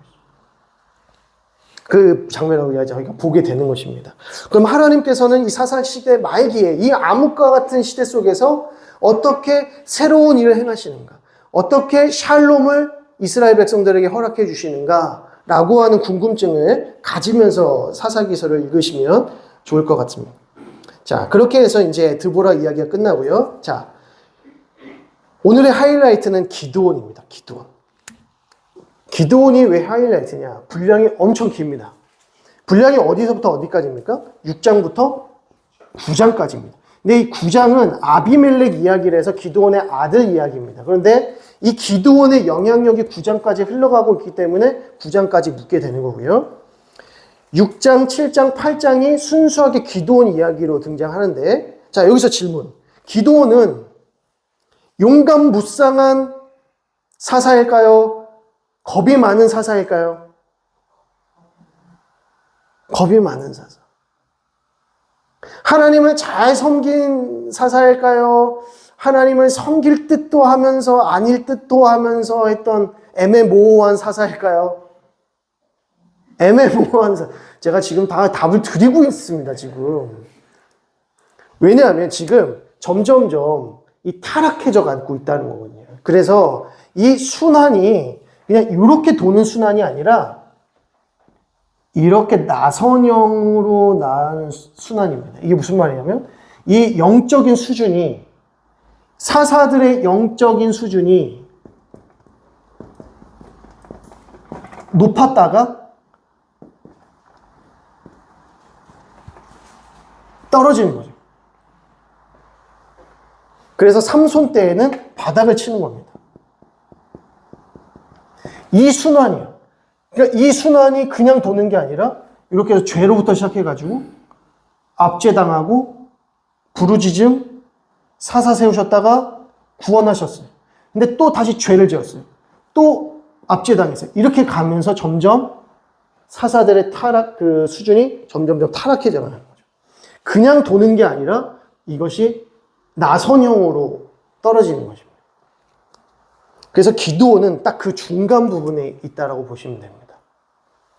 그 장면을 우리가 저희가 보게 되는 것입니다. 그럼 하나님께서는 이 사사 시대 말기에 이 암흑과 같은 시대 속에서 어떻게 새로운 일을 행하시는가? 어떻게 샬롬을 이스라엘 백성들에게 허락해 주시는가? 라고 하는 궁금증을 가지면서 사사기서를 읽으시면 좋을 것 같습니다. 자, 그렇게 해서 이제 드보라 이야기가 끝나고요. 자, 오늘의 하이라이트는 기드온입니다. 기드온. 기드온이 왜 하이라이트냐? 분량이 엄청 깁니다. 분량이 어디서부터 어디까지입니까? 6장부터 9장까지입니다. 근데 이 9장은 아비멜렉 이야기를 해서 기드온의 아들 이야기입니다. 그런데 이 기드온의 영향력이 9장까지 흘러가고 있기 때문에 9장까지 묻게 되는 거고요. 6장, 7장, 8장이 순수하게 기드온 이야기로 등장하는데 자, 여기서 질문. 기드온은 용감무쌍한 사사일까요? 겁이 많은 사사일까요? 겁이 많은 사사. 하나님을 잘 섬긴 사사일까요? 하나님을 섬길 듯도 하면서 아닐 듯도 하면서 했던 애매모호한 사사일까요? 애매모호한 사사. 제가 지금 다 답을 드리고 있습니다, 지금. 왜냐하면 지금 점점점 이 타락해져 가고 있다는 거거든요. 그래서 이 순환이 그냥 이렇게 도는 순환이 아니라 이렇게 나선형으로 나가는 순환입니다. 이게 무슨 말이냐면 이 영적인 수준이 사사들의 영적인 수준이 높았다가 떨어지는 거죠. 그래서 삼손 때에는 바닥을 치는 겁니다. 이 순환이요. 그러니까 이 순환이 그냥 도는 게 아니라 이렇게 해서 죄로부터 시작해가지고 압제당하고 부르짖음 사사 세우셨다가 구원하셨어요. 근데 또 다시 죄를 지었어요. 또 압제당했어요. 이렇게 가면서 점점 사사들의 타락 그 수준이 점점점 타락해져 가는 거죠. 그냥 도는 게 아니라 이것이 나선형으로 떨어지는 것입니다. 그래서 기드온은 딱 그 중간 부분에 있다라고 보시면 됩니다.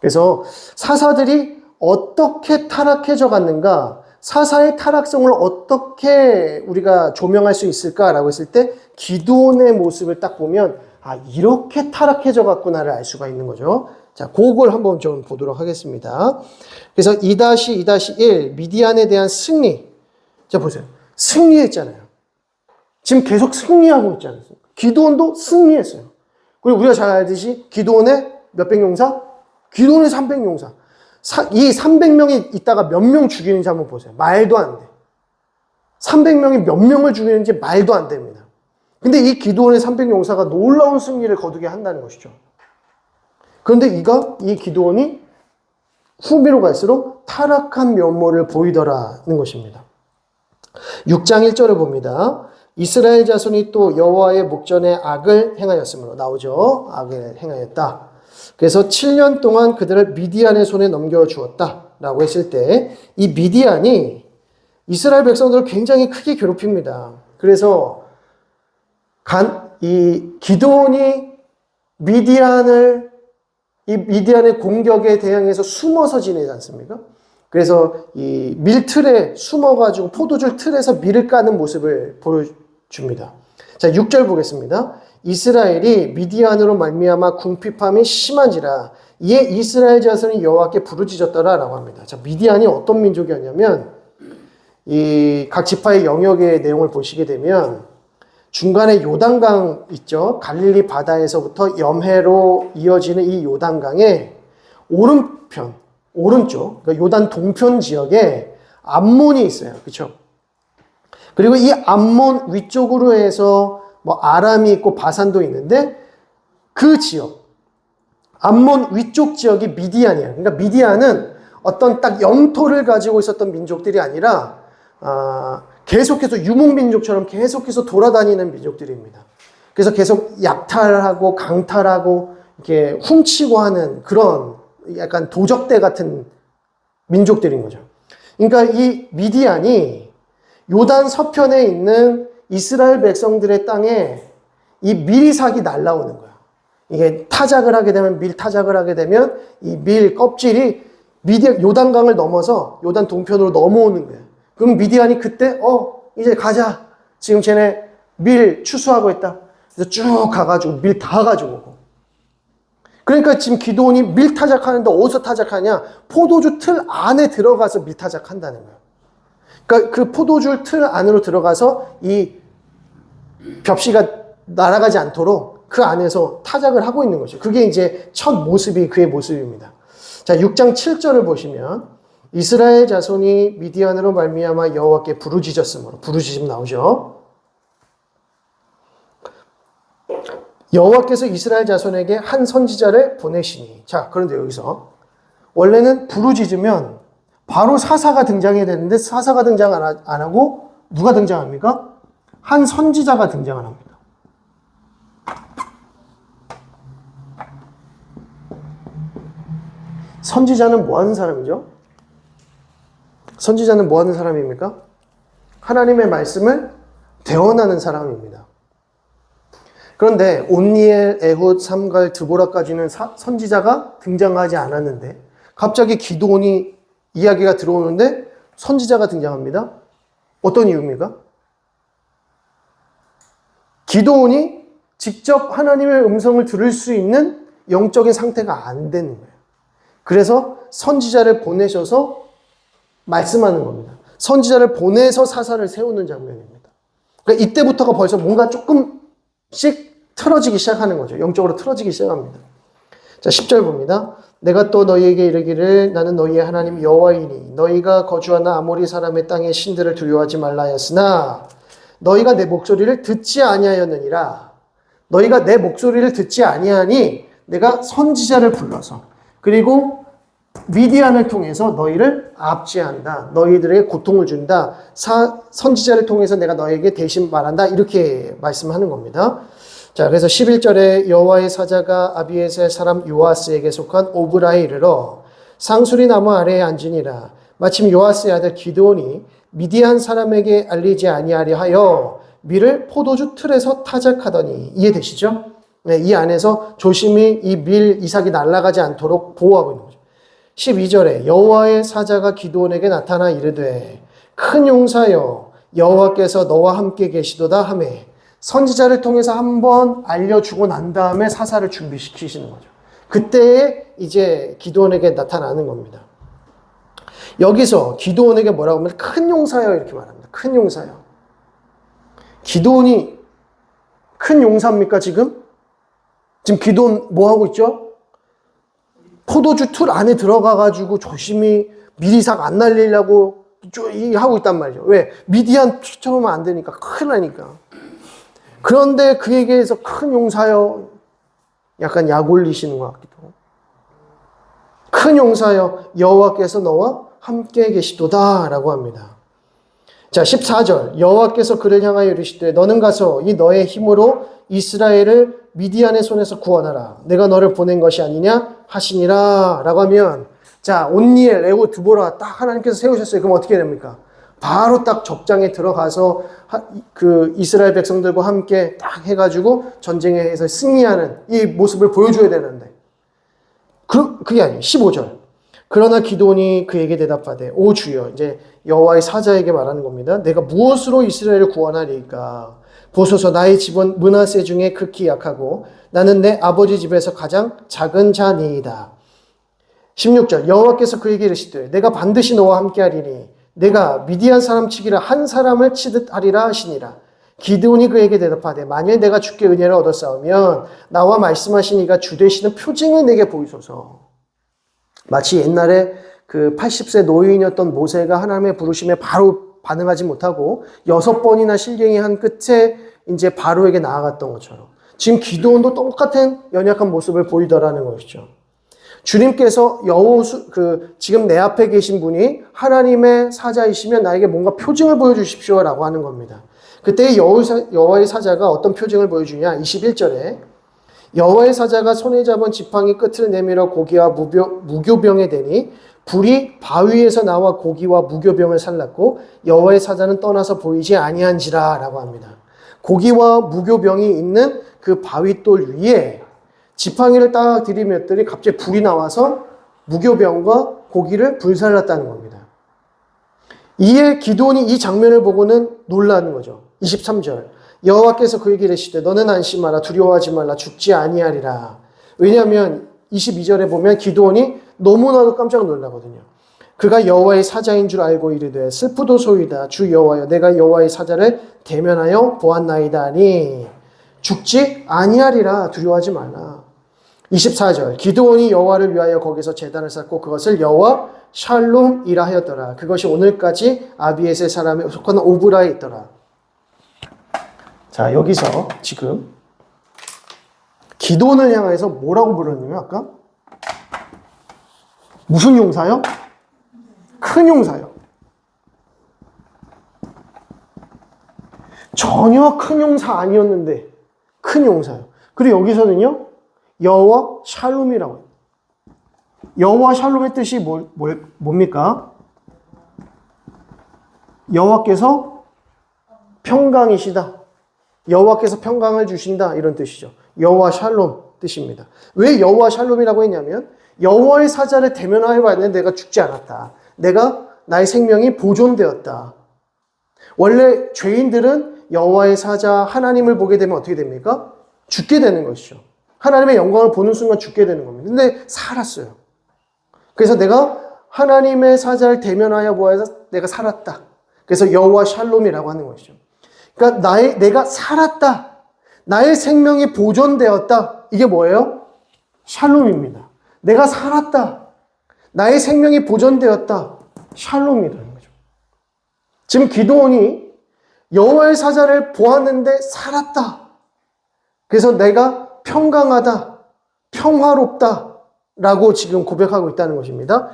그래서 사사들이 어떻게 타락해져 갔는가, 사사의 타락성을 어떻게 우리가 조명할 수 있을까라고 했을 때 기드온의 모습을 딱 보면 아, 이렇게 타락해져 갔구나를 알 수가 있는 거죠. 자, 그걸 한번 좀 보도록 하겠습니다. 그래서 2-2-1 미디안에 대한 승리. 자, 보세요. 승리했잖아요. 지금 계속 승리하고 있잖아요. 기드온도 승리했어요. 그리고 우리가 잘 알듯이 기드온의 몇백 용사? 기드온의 300용사. 이 300명이 있다가 몇 명 죽이는지 한번 보세요. 말도 안 돼. 300명이 몇 명을 죽이는지 말도 안 됩니다. 근데 이 기드온의 300용사가 놀라운 승리를 거두게 한다는 것이죠. 그런데 이 기드온이 후미로 갈수록 타락한 면모를 보이더라는 것입니다. 6장 1절을 봅니다. 이스라엘 자손이 또 여호와의 목전에 악을 행하였으므로 나오죠. 악을 행하였다. 그래서 7년 동안 그들을 미디안의 손에 넘겨주었다라고 했을 때 이 미디안이 이스라엘 백성들을 굉장히 크게 괴롭힙니다. 그래서 이 기드온이 미디안의 공격에 대항해서 숨어서 지내지 않습니까? 그래서 이 밀틀에 숨어가지고 포도줄 틀에서 밀을 까는 모습을 보여줍니다. 자, 6절 보겠습니다. 이스라엘이 미디안으로 말미암아 궁핍함이 심한지라 이에 이스라엘 자손이 여호와께 부르짖었더라라고 합니다. 자, 미디안이 어떤 민족이었냐면 이 각 지파의 영역의 내용을 보시게 되면 중간에 요단강 있죠. 갈릴리 바다에서부터 염해로 이어지는 이 요단강의 오른쪽, 그러니까 요단 동편 지역에 암몬이 있어요. 그렇죠? 그리고 이 암몬 위쪽으로 해서 뭐 아람이 있고 바산도 있는데 그 지역, 암몬 위쪽 지역이 미디안이에요. 그러니까 미디안은 어떤 딱 영토를 가지고 있었던 민족들이 아니라 계속해서 유목민족처럼 계속해서 돌아다니는 민족들입니다. 그래서 계속 약탈하고 강탈하고 이렇게 훔치고 하는 그런 약간 도적대 같은 민족들인 거죠. 그러니까 이 미디안이 요단 서편에 있는 이스라엘 백성들의 땅에 이 밀삭이 날라오는 거야. 이게 타작을 하게 되면 이 밀 껍질이 요단강을 넘어서 요단 동편으로 넘어오는 거예요. 그럼 미디안이 그때 이제 가자. 지금 쟤네 밀 추수하고 있다. 그래서 쭉 가가지고 밀 다 가지고 오고. 그러니까 지금 기드온이 밀 타작하는데 어디서 타작하냐? 포도주 틀 안에 들어가서 밀 타작한다는 거예요. 그러니까 그 포도주 틀 안으로 들어가서 이 벽시가 날아가지 않도록 그 안에서 타작을 하고 있는 거죠. 그게 이제 첫 모습이 그의 모습입니다. 자, 6장 7절을 보시면 이스라엘 자손이 미디안으로 말미암아 여호와께 부르짖었으므로 부르짖음 나오죠. 여호와께서 이스라엘 자손에게 한 선지자를 보내시니. 자, 그런데 여기서 원래는 부르짖으면 바로 사사가 등장해야 되는데 사사가 등장 안 하고 누가 등장합니까? 한 선지자가 등장을 합니다. 선지자는 뭐 하는 사람이죠? 선지자는 뭐 하는 사람입니까? 하나님의 말씀을 대언하는 사람입니다. 그런데 온니엘, 에훗, 삼갈, 드보라까지는 선지자가 등장하지 않았는데 갑자기 기드온이 이야기가 들어오는데 선지자가 등장합니다. 어떤 이유입니까? 기드온이 직접 하나님의 음성을 들을 수 있는 영적인 상태가 안 되는 거예요. 그래서 선지자를 보내셔서 말씀하는 겁니다. 선지자를 보내서 사사를 세우는 장면입니다. 그러니까 이때부터가 벌써 뭔가 조금씩 틀어지기 시작하는 거죠. 영적으로 틀어지기 시작합니다. 자, 10절 봅니다. 내가 또 너희에게 이르기를 나는 너희의 하나님 여호와이니 너희가 거주하는 아모리 사람의 땅의 신들을 두려워하지 말라 하였으나 너희가 내 목소리를 듣지 아니하였느니라. 너희가 내 목소리를 듣지 아니하니 내가 선지자를 불러서 그리고 미디안을 통해서 너희를 압제한다. 너희들에게 고통을 준다. 선지자를 통해서 내가 너에게 대신 말한다. 이렇게 말씀하는 겁니다. 자, 그래서 11절에 여호와의 사자가 아비에셀 사람 요아스에게 속한 오브라에 이르러 상수리 나무 아래에 앉으니라. 마침 요아스의 아들 기드온이 미디안 사람에게 알리지 아니하려 하여 밀을 포도주 틀에서 타작하더니. 이해되시죠? 네, 이 안에서 조심히 이 밀 이삭이 날아가지 않도록 보호하고 있는 거죠. 12절에 여호와의 사자가 기드온에게 나타나 이르되 큰 용사여 여호와께서 너와 함께 계시도다 하매 선지자를 통해서 한번 알려주고 난 다음에 사사를 준비시키시는 거죠. 그때에 이제 기드온에게 나타나는 겁니다. 여기서 기드온에게 뭐라고 하면 큰 용사여 이렇게 말합니다. 큰 용사여. 기드온이 큰 용사입니까 지금? 지금 기드온 뭐 하고 있죠? 포도주 틀 안에 들어가가지고 조심히 미리삭 안 날리려고 하고 있단 말이죠. 왜? 미디안 쫓아오면 안 되니까. 큰일 나니까. 그런데 그에게서 큰 용사여 약간 약 올리시는 것 같기도 하고. 큰 용사여 여호와께서 너와 함께 계시도다 라고 합니다. 자, 14절 여호와께서 그를 향하여 이르시되 너는 가서 이 너의 힘으로 이스라엘을 미디안의 손에서 구원하라. 내가 너를 보낸 것이 아니냐 하시니라 라고 하면 자, 온니엘, 에후, 드보라 딱 하나님께서 세우셨어요. 그럼 어떻게 됩니까? 바로 딱 적장에 들어가서 그 이스라엘 백성들과 함께 딱 해가지고 전쟁에서 승리하는 이 모습을 보여줘야 되는데 그게 아니에요. 15절 그러나 기드온이 그에게 대답하되 오 주여 이제 여호와의 사자에게 말하는 겁니다. 내가 무엇으로 이스라엘을 구원하리까? 보소서 나의 집은 므낫세 중에 극히 약하고 나는 내 아버지 집에서 가장 작은 자니이다. 16절 여호와께서 그에게 이르시되 내가 반드시 너와 함께하리니 내가 미디안 사람 치기를 한 사람을 치듯 하리라 하시니라. 기드온이 그에게 대답하되 만일 내가 주께 은혜를 얻었사오면 나와 말씀하신 이가 주 되시는 표징을 내게 보이소서. 마치 옛날에 그 80세 노인이었던 모세가 하나님의 부르심에 바로 반응하지 못하고 6번이나 실갱이한 끝에 이제 바로에게 나아갔던 것처럼 지금 기드온도 똑같은 연약한 모습을 보이더라는 것이죠. 주님께서 지금 내 앞에 계신 분이 하나님의 사자이시면 나에게 뭔가 표징을 보여주십시오라고 하는 겁니다. 그때 여호와의 사자가 어떤 표징을 보여주냐? 21절에 여호와의 사자가 손에 잡은 지팡이 끝을 내밀어 고기와 무교병에 대니 불이 바위에서 나와 고기와 무교병을 살랐고 여호와의 사자는 떠나서 보이지 아니한지라 라고 합니다. 고기와 무교병이 있는 그 바위돌 위에 지팡이를 딱 들이밀었더니 갑자기 불이 나와서 무교병과 고기를 불살랐다는 겁니다. 이에 기드온이 이 장면을 보고는 놀라는 거죠. 23절 여호와께서 그에게 이르시되 너는 안심하라 두려워하지 말라 죽지 아니하리라. 왜냐하면 22절에 보면 기드온이 너무나도 깜짝 놀라거든요. 그가 여호와의 사자인 줄 알고 이르되 슬프도소이다 주 여호와여 내가 여호와의 사자를 대면하여 보았나이다 하니 죽지 아니하리라 두려워하지 말라. 24절 기드온이 여호와를 위하여 거기서 제단을 쌓고 그것을 여호와 샬롬이라 하였더라. 그것이 오늘까지 아비에셀 사람에 속한 오브라에 있더라. 자, 여기서 지금 기드온을 향해서 뭐라고 부르냐면 아까 무슨 용사요? 큰 용사요. 전혀 큰 용사 아니었는데 큰 용사요. 그리고 여기서는요 여호와 샬롬이라고 해요. 여호와 샬롬의 뜻이 뭡니까? 여호와께서 평강이시다. 여호와께서 평강을 주신다 이런 뜻이죠. 여호와 샬롬 뜻입니다. 왜 여호와 샬롬이라고 했냐면 여호와의 사자를 대면하여 봤는데 내가 죽지 않았다. 나의 생명이 보존되었다. 원래 죄인들은 여호와의 사자 하나님을 보게 되면 어떻게 됩니까? 죽게 되는 것이죠. 하나님의 영광을 보는 순간 죽게 되는 겁니다. 근데 살았어요. 그래서 내가 하나님의 사자를 대면하여 보아서 내가 살았다. 그래서 여호와 샬롬이라고 하는 것이죠. 그러니까 내가 살았다. 나의 생명이 보존되었다. 이게 뭐예요? 샬롬입니다. 내가 살았다. 나의 생명이 보존되었다. 샬롬이라는 거죠. 지금 기드온이 여호와의 사자를 보았는데 살았다. 그래서 내가 평강하다, 평화롭다 라고 지금 고백하고 있다는 것입니다.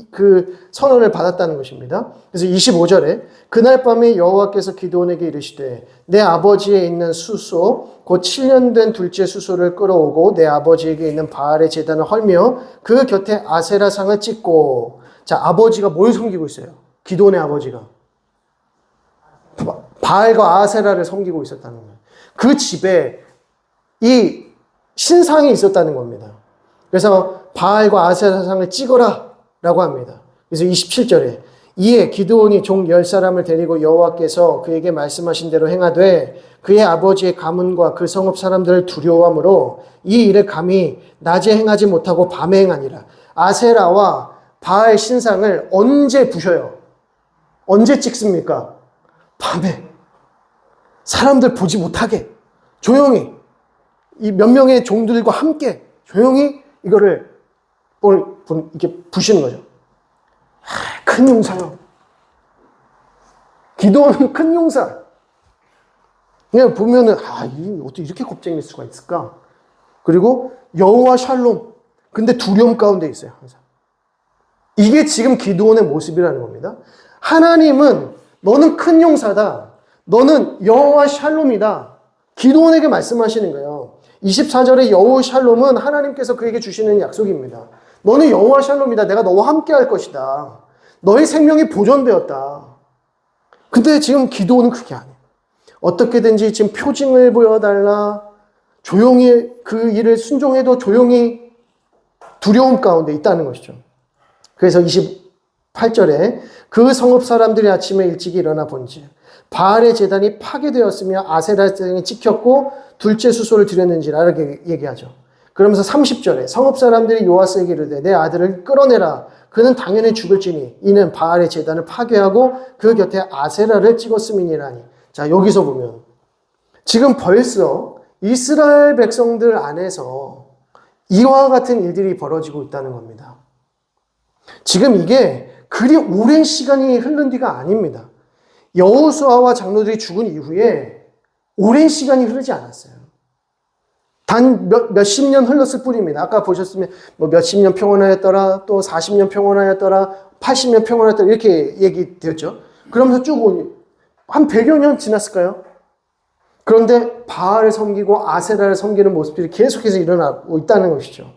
그 선언을 받았다는 것입니다. 그래서 25절에 그날 밤에 여호와께서 기드온에게 이르시되 내 아버지에 있는 수소 곧 7년 된 둘째 수소를 끌어오고 내 아버지에게 있는 바알의 제단을 헐며 그 곁에 아세라 상을 찍고. 자, 아버지가 뭘 섬기고 있어요? 기드온의 아버지가 바알과 아세라를 섬기고 있었다는 거예요. 그 집에 이 신상이 있었다는 겁니다. 그래서 바알과 아세라상을 찍어라 라고 합니다. 그래서 27절에 이에 기드온이 종 10사람을 데리고 여호와께서 그에게 말씀하신 대로 행하되 그의 아버지의 가문과 그 성읍 사람들을 두려워하므로 이 일을 감히 낮에 행하지 못하고 밤에 행하니라. 아세라와 바알 신상을 언제 부셔요? 언제 찍습니까? 밤에. 사람들 보지 못하게 조용히 이 몇 명의 종들과 함께 조용히 이거를 이렇게 부시는 거죠. 큰 용사요. 기도는 큰 용사. 그냥 보면은 어떻게 이렇게 겁쟁일 수가 있을까? 그리고 여호와 샬롬. 근데 두려움 가운데 있어요, 항상. 이게 지금 기드온의 모습이라는 겁니다. 하나님은 너는 큰 용사다. 너는 여호와 샬롬이다. 기드온에게 말씀하시는 거예요. 24절에 여호와 샬롬은 하나님께서 그에게 주시는 약속입니다. 너는 여호와 샬롬이다. 내가 너와 함께 할 것이다. 너의 생명이 보존되었다. 근데 지금 기드온은 그게 아니에요. 어떻게든지 지금 표징을 보여달라. 조용히 그 일을 순종해도 조용히 두려움 가운데 있다는 것이죠. 그래서 28절에 그 성읍 사람들이 아침에 일찍 일어나 본즉 바알의 제단이 파괴되었으며 아세라 등이 찍혔고 둘째 수소를 드렸는지라 이렇게 얘기하죠. 그러면서 30절에 성읍 사람들이 요아스에게 이르되 내 아들을 끌어내라. 그는 당연히 죽을지니 이는 바알의 제단을 파괴하고 그 곁에 아세라를 찍었음이니라니. 자, 여기서 보면 지금 벌써 이스라엘 백성들 안에서 이와 같은 일들이 벌어지고 있다는 겁니다. 지금 이게 그리 오랜 시간이 흐른 뒤가 아닙니다. 여호수아와 장로들이 죽은 이후에 오랜 시간이 흐르지 않았어요. 단 몇십 년 흘렀을 뿐입니다. 아까 보셨으면 뭐 몇십 년 평온하였더라, 또 40년 평온하였더라, 80년 평온하였더라 이렇게 얘기되었죠. 그러면서 쭉 오니 한 100여 년 지났을까요? 그런데 바알을 섬기고 아세라를 섬기는 모습들이 계속해서 일어나고 있다는 것이죠.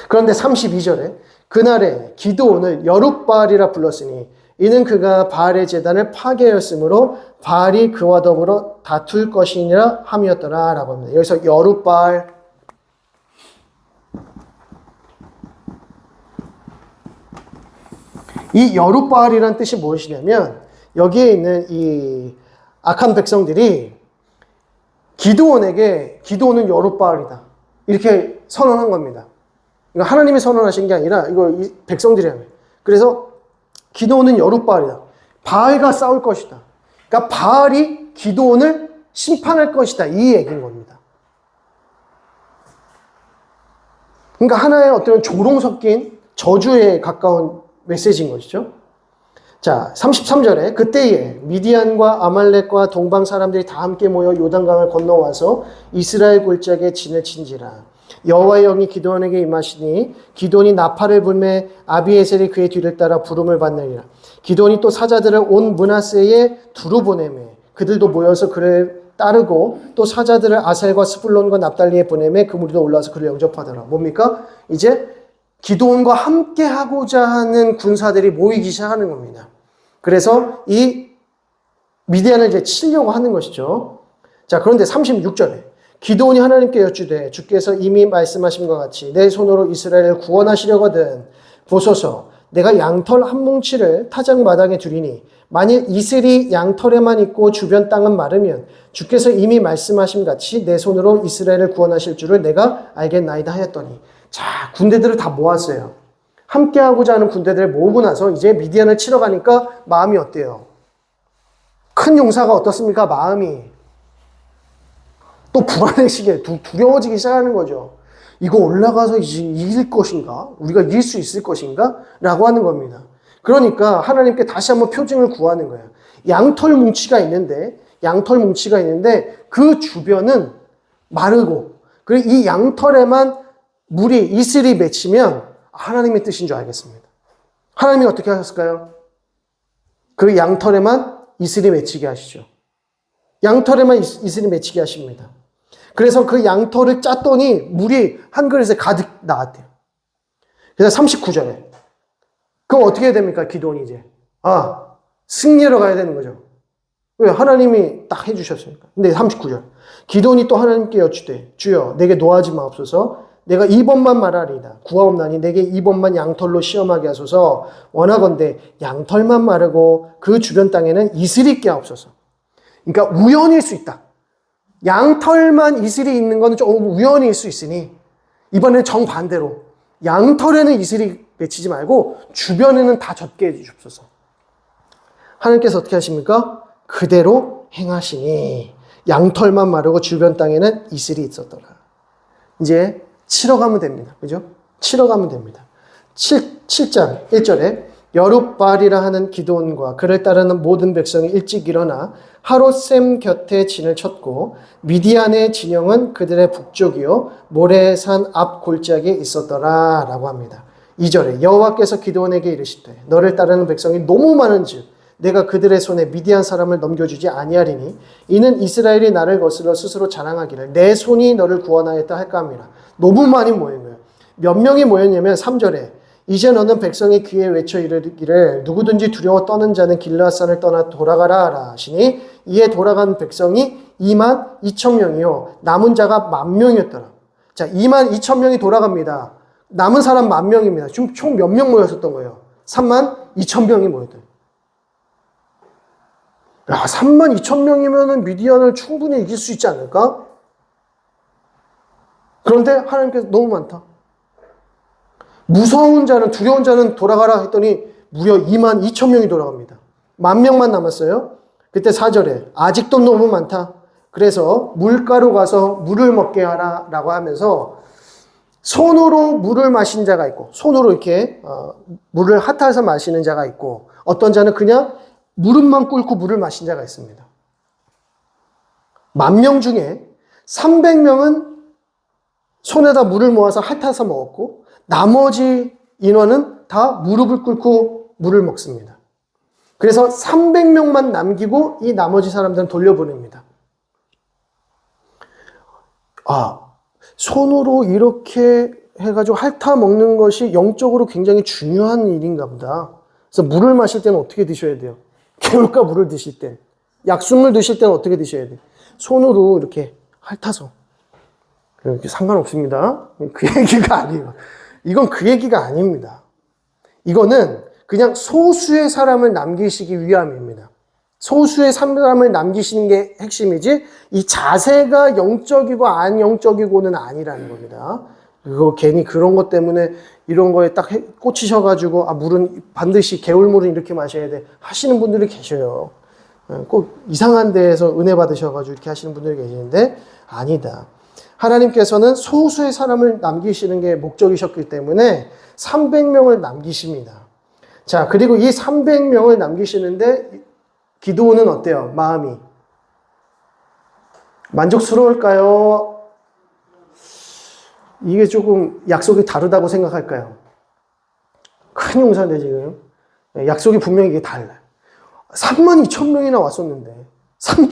그런데 32절에 그날에 기드온을 여룻바알이라 불렀으니 이는 그가 바알의 제단을 파괴하였으므로 바알이 그와 더불어 다툴 것이니라 함이었더라 라고 합니다. 여기서 여룻바알, 이 여룻바알이라는 뜻이 무엇이냐면 여기에 있는 이 악한 백성들이 기드온은 여룻바알이다 이렇게 선언한 겁니다. 이거 하나님이 선언하신 게 아니라 이거 이 백성들이 하는 거예요. 그래서 기드온은 여룻바알이다. 바알과 싸울 것이다. 그러니까 바알이 기드온을 심판할 것이다. 이 얘기인 겁니다. 그러니까 하나의 어떤 조롱 섞인 저주에 가까운 메시지인 것이죠. 자, 33절에 그때에 미디안과 아말렉과 동방 사람들이 다 함께 모여 요단강을 건너와서 이스라엘 골짜기에 진을 친지라. 여호와의 영이 기드온에게 임하시니 기드온이 나팔을 불매 아비에셀이 그의 뒤를 따라 부름을 받느니라. 기드온이 또 사자들을 온 므낫세에 두루 보내매 그들도 모여서 그를 따르고 또 사자들을 아셀과 스불론과 납달리에 보내매 그 무리도 올라와서 그를 영접하더라. 뭡니까? 이제 기드온과 함께 하고자 하는 군사들이 모이기 시작하는 겁니다. 그래서 이 미디안을 이제 치려고 하는 것이죠. 자, 그런데 36절에 기드온이 하나님께 여쭈되 주께서 이미 말씀하신 것 같이 내 손으로 이스라엘을 구원하시려거든 보소서 내가 양털 한 뭉치를 타작 마당에 두리니 만일 이슬이 양털에만 있고 주변 땅은 마르면 주께서 이미 말씀하신 같이 내 손으로 이스라엘을 구원하실 줄을 내가 알겠나이다 하였더니 자, 군대들을 다 모았어요. 함께하고자 하는 군대들을 모으고 나서 이제 미디안을 치러 가니까 마음이 어때요? 큰 용사가 어떻습니까? 마음이 또 불안해지게 두려워지기 시작하는 거죠. 이거 올라가서 이길 것인가? 우리가 이길 수 있을 것인가? 라고 하는 겁니다. 그러니까 하나님께 다시 한번 표징을 구하는 거예요. 양털 뭉치가 있는데 그 주변은 마르고, 그리고 이 양털에만 물이 이슬이 맺히면 하나님의 뜻인 줄 알겠습니다. 하나님이 어떻게 하셨을까요? 그 양털에만 이슬이 맺히게 하시죠. 양털에만 이슬이 맺히게 하십니다. 그래서 그 양털을 짰더니 물이 한 그릇에 가득 나왔대요. 그래서 39절에 그럼 어떻게 해야 됩니까? 기도원이 이제 승리하러 가야 되는 거죠. 왜? 하나님이 딱 해주셨으니까. 근데 39절 기도원이 또 하나님께 여쭈되 주여 내게 노하지 마옵소서. 내가 2번만 말하리이다. 구하옵나니 내게 2번만 양털로 시험하게 하소서. 원하건대 양털만 마르고 그 주변 땅에는 이슬이 있게 하옵소서. 그러니까 우연일 수 있다. 양털만 이슬이 있는 건 조금 우연일 수 있으니 이번에는 정반대로 양털에는 이슬이 맺히지 말고 주변에는 다 젖게 해주십소서. 하나님께서 어떻게 하십니까? 그대로 행하시니 양털만 마르고 주변 땅에는 이슬이 있었더라. 이제 치러 가면 됩니다. 그죠? 치러 가면 됩니다. 7장 1절에 여룻바알이라 하는 기드온과 그를 따르는 모든 백성이 일찍 일어나 하롯셈 곁에 진을 쳤고 미디안의 진영은 그들의 북쪽이요 모레산 앞 골짜기에 있었더라 라고 합니다. 2절에 여호와께서 기드온에게 이르시되 너를 따르는 백성이 너무 많은즉 내가 그들의 손에 미디안 사람을 넘겨주지 아니하리니 이는 이스라엘이 나를 거슬러 스스로 자랑하기를 내 손이 너를 구원하였다 할까 합니다. 너무 많이 모인 거예요. 몇 명이 모였냐면 3절에 이제 너는 백성의 귀에 외쳐 이르기를 누구든지 두려워 떠는 자는 길르앗산을 떠나 돌아가라 하시니 이에 돌아간 백성이 22,000명이요 남은 자가 10,000명이었더라. 자, 22,000명이 돌아갑니다. 남은 사람 10,000명입니다. 지금 총 몇 명 모였었던 거예요? 32,000명이 모였대요. 야, 32,000명이면 미디안을 충분히 이길 수 있지 않을까? 그런데 하나님께서 너무 많다. 무서운 자는, 두려운 자는 돌아가라 했더니 무려 22,000명이 돌아갑니다. 10,000명만 남았어요. 그때 4절에 아직도 너무 많다. 그래서 물가로 가서 물을 먹게 하라 라고 하면서 손으로 물을 마신 자가 있고 손으로 이렇게 물을 핫해서 마시는 자가 있고 어떤 자는 그냥 무릎만 꿇고 물을 마신 자가 있습니다. 10,000명 중에 300명은 손에다 물을 모아서 핥아서 먹었고 나머지 인원은 다 무릎을 꿇고 물을 먹습니다. 그래서 300명만 남기고 이 나머지 사람들은 돌려보냅니다. 손으로 이렇게 해가지고 핥아 먹는 것이 영적으로 굉장히 중요한 일인가 보다. 그래서 물을 마실 때는 어떻게 드셔야 돼요? 개울가 물을 드실 때, 약수물 드실 때는 어떻게 드셔야 돼요? 손으로 이렇게 핥아서. 이렇게 상관없습니다. 그 얘기가 아니에요. 이건 그 얘기가 아닙니다. 이거는 그냥 소수의 사람을 남기시기 위함입니다. 소수의 사람을 남기시는 게 핵심이지 이 자세가 영적이고 안 영적이고는 아니라는 겁니다. 그거 괜히 그런 것 때문에 이런 거에 딱 꽂히셔가지고 물은 반드시 개울물은 이렇게 마셔야 돼 하시는 분들이 계셔요. 꼭 이상한 데에서 은혜 받으셔가지고 이렇게 하시는 분들이 계시는데 아니다. 하나님께서는 소수의 사람을 남기시는 게 목적이셨기 때문에 300명을 남기십니다. 자, 그리고 이 300명을 남기시는데 기드온은 어때요? 마음이 만족스러울까요? 이게 조금 약속이 다르다고 생각할까요? 큰 용사인데 지금 약속이 분명히 이게 달라요. 32,000명이나 왔었는데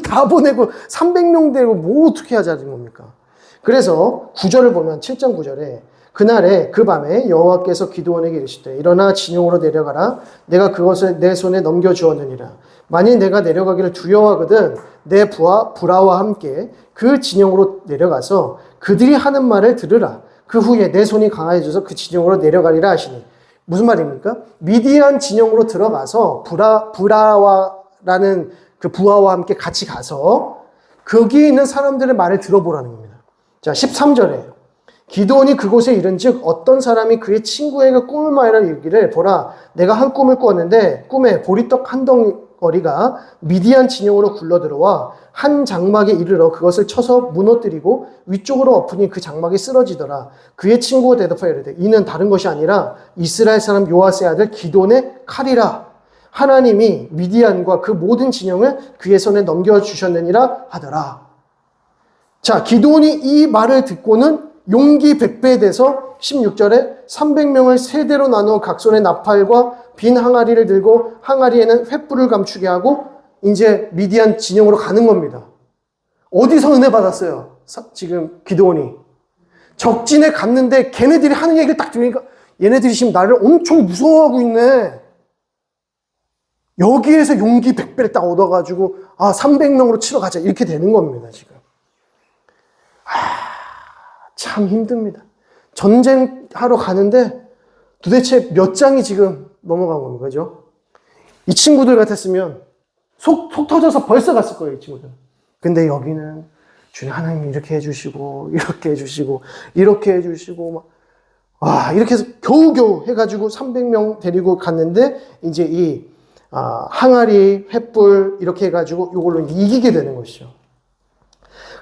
다 보내고 300명 되고 뭐 어떻게 하자는 겁니까? 그래서 9절을 보면 7장 9절에 그날에 그 밤에 여호와께서 기드온에게 이르시되 일어나 진영으로 내려가라. 내가 그것을 내 손에 넘겨주었느니라. 만일 내가 내려가기를 두려워하거든 내 부하와 함께 그 진영으로 내려가서 그들이 하는 말을 들으라. 그 후에 내 손이 강해져서 그 진영으로 내려가리라 하시니. 무슨 말입니까? 미디안 진영으로 들어가서 부라와라는 그 부하와 함께 같이 가서 거기 있는 사람들의 말을 들어보라는 겁니다. 자, 13절에 기드온이 그곳에 이른즉 어떤 사람이 그의 친구에게 꿈을 말하여 이르기를 보라 내가 한 꿈을 꾸었는데 꿈에 보리떡 한 덩어리가 미디안 진영으로 굴러들어와 한 장막에 이르러 그것을 쳐서 무너뜨리고 위쪽으로 엎으니 그 장막이 쓰러지더라. 그의 친구가 대답하여 이르되 이는 다른 것이 아니라 이스라엘 사람 요아스의 아들 기드온의 칼이라. 하나님이 미디안과 그 모든 진영을 그의 손에 넘겨주셨느니라 하더라. 자, 기드온이 이 말을 듣고는 용기 백배에 돼서 16절에 300명을 세대로 나누어 각 손에 나팔과 빈 항아리를 들고 항아리에는 횃불을 감추게 하고 이제 미디안 진영으로 가는 겁니다. 어디서 은혜 받았어요? 지금 기드온이. 적진에 갔는데 걔네들이 하는 얘기를 딱 들으니까 얘네들이 지금 나를 엄청 무서워하고 있네. 여기에서 용기 백배를 딱 얻어가지고 300명으로 치러 가자 이렇게 되는 겁니다. 지금. 참 힘듭니다. 전쟁하러 가는데 도대체 몇 장이 지금 넘어간 겁니다. 그죠? 이 친구들 같았으면 속 터져서 벌써 갔을 거예요. 이 친구들. 근데 여기는 주님 하나님이 이렇게 해주시고 이렇게 해주시고 이렇게 해주시고 이렇게 해서 겨우겨우 해가지고 300명 데리고 갔는데 이제 이 항아리, 횃불 이렇게 해가지고 이걸로 이기게 되는 것이죠.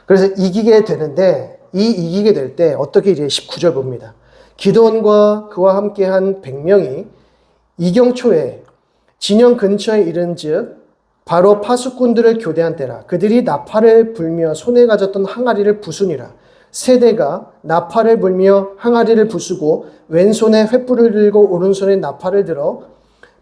그래서 이기게 되는데 이기게 될 때 어떻게 이제 19절 봅니다. 기드온과 그와 함께한 100명이 이경초에 진영 근처에 이른즉 바로 파수꾼들을 교대한 때라. 그들이 나팔을 불며 손에 가졌던 항아리를 부수니라. 세대가 나팔을 불며 항아리를 부수고 왼손에 횃불을 들고 오른손에 나팔을 들어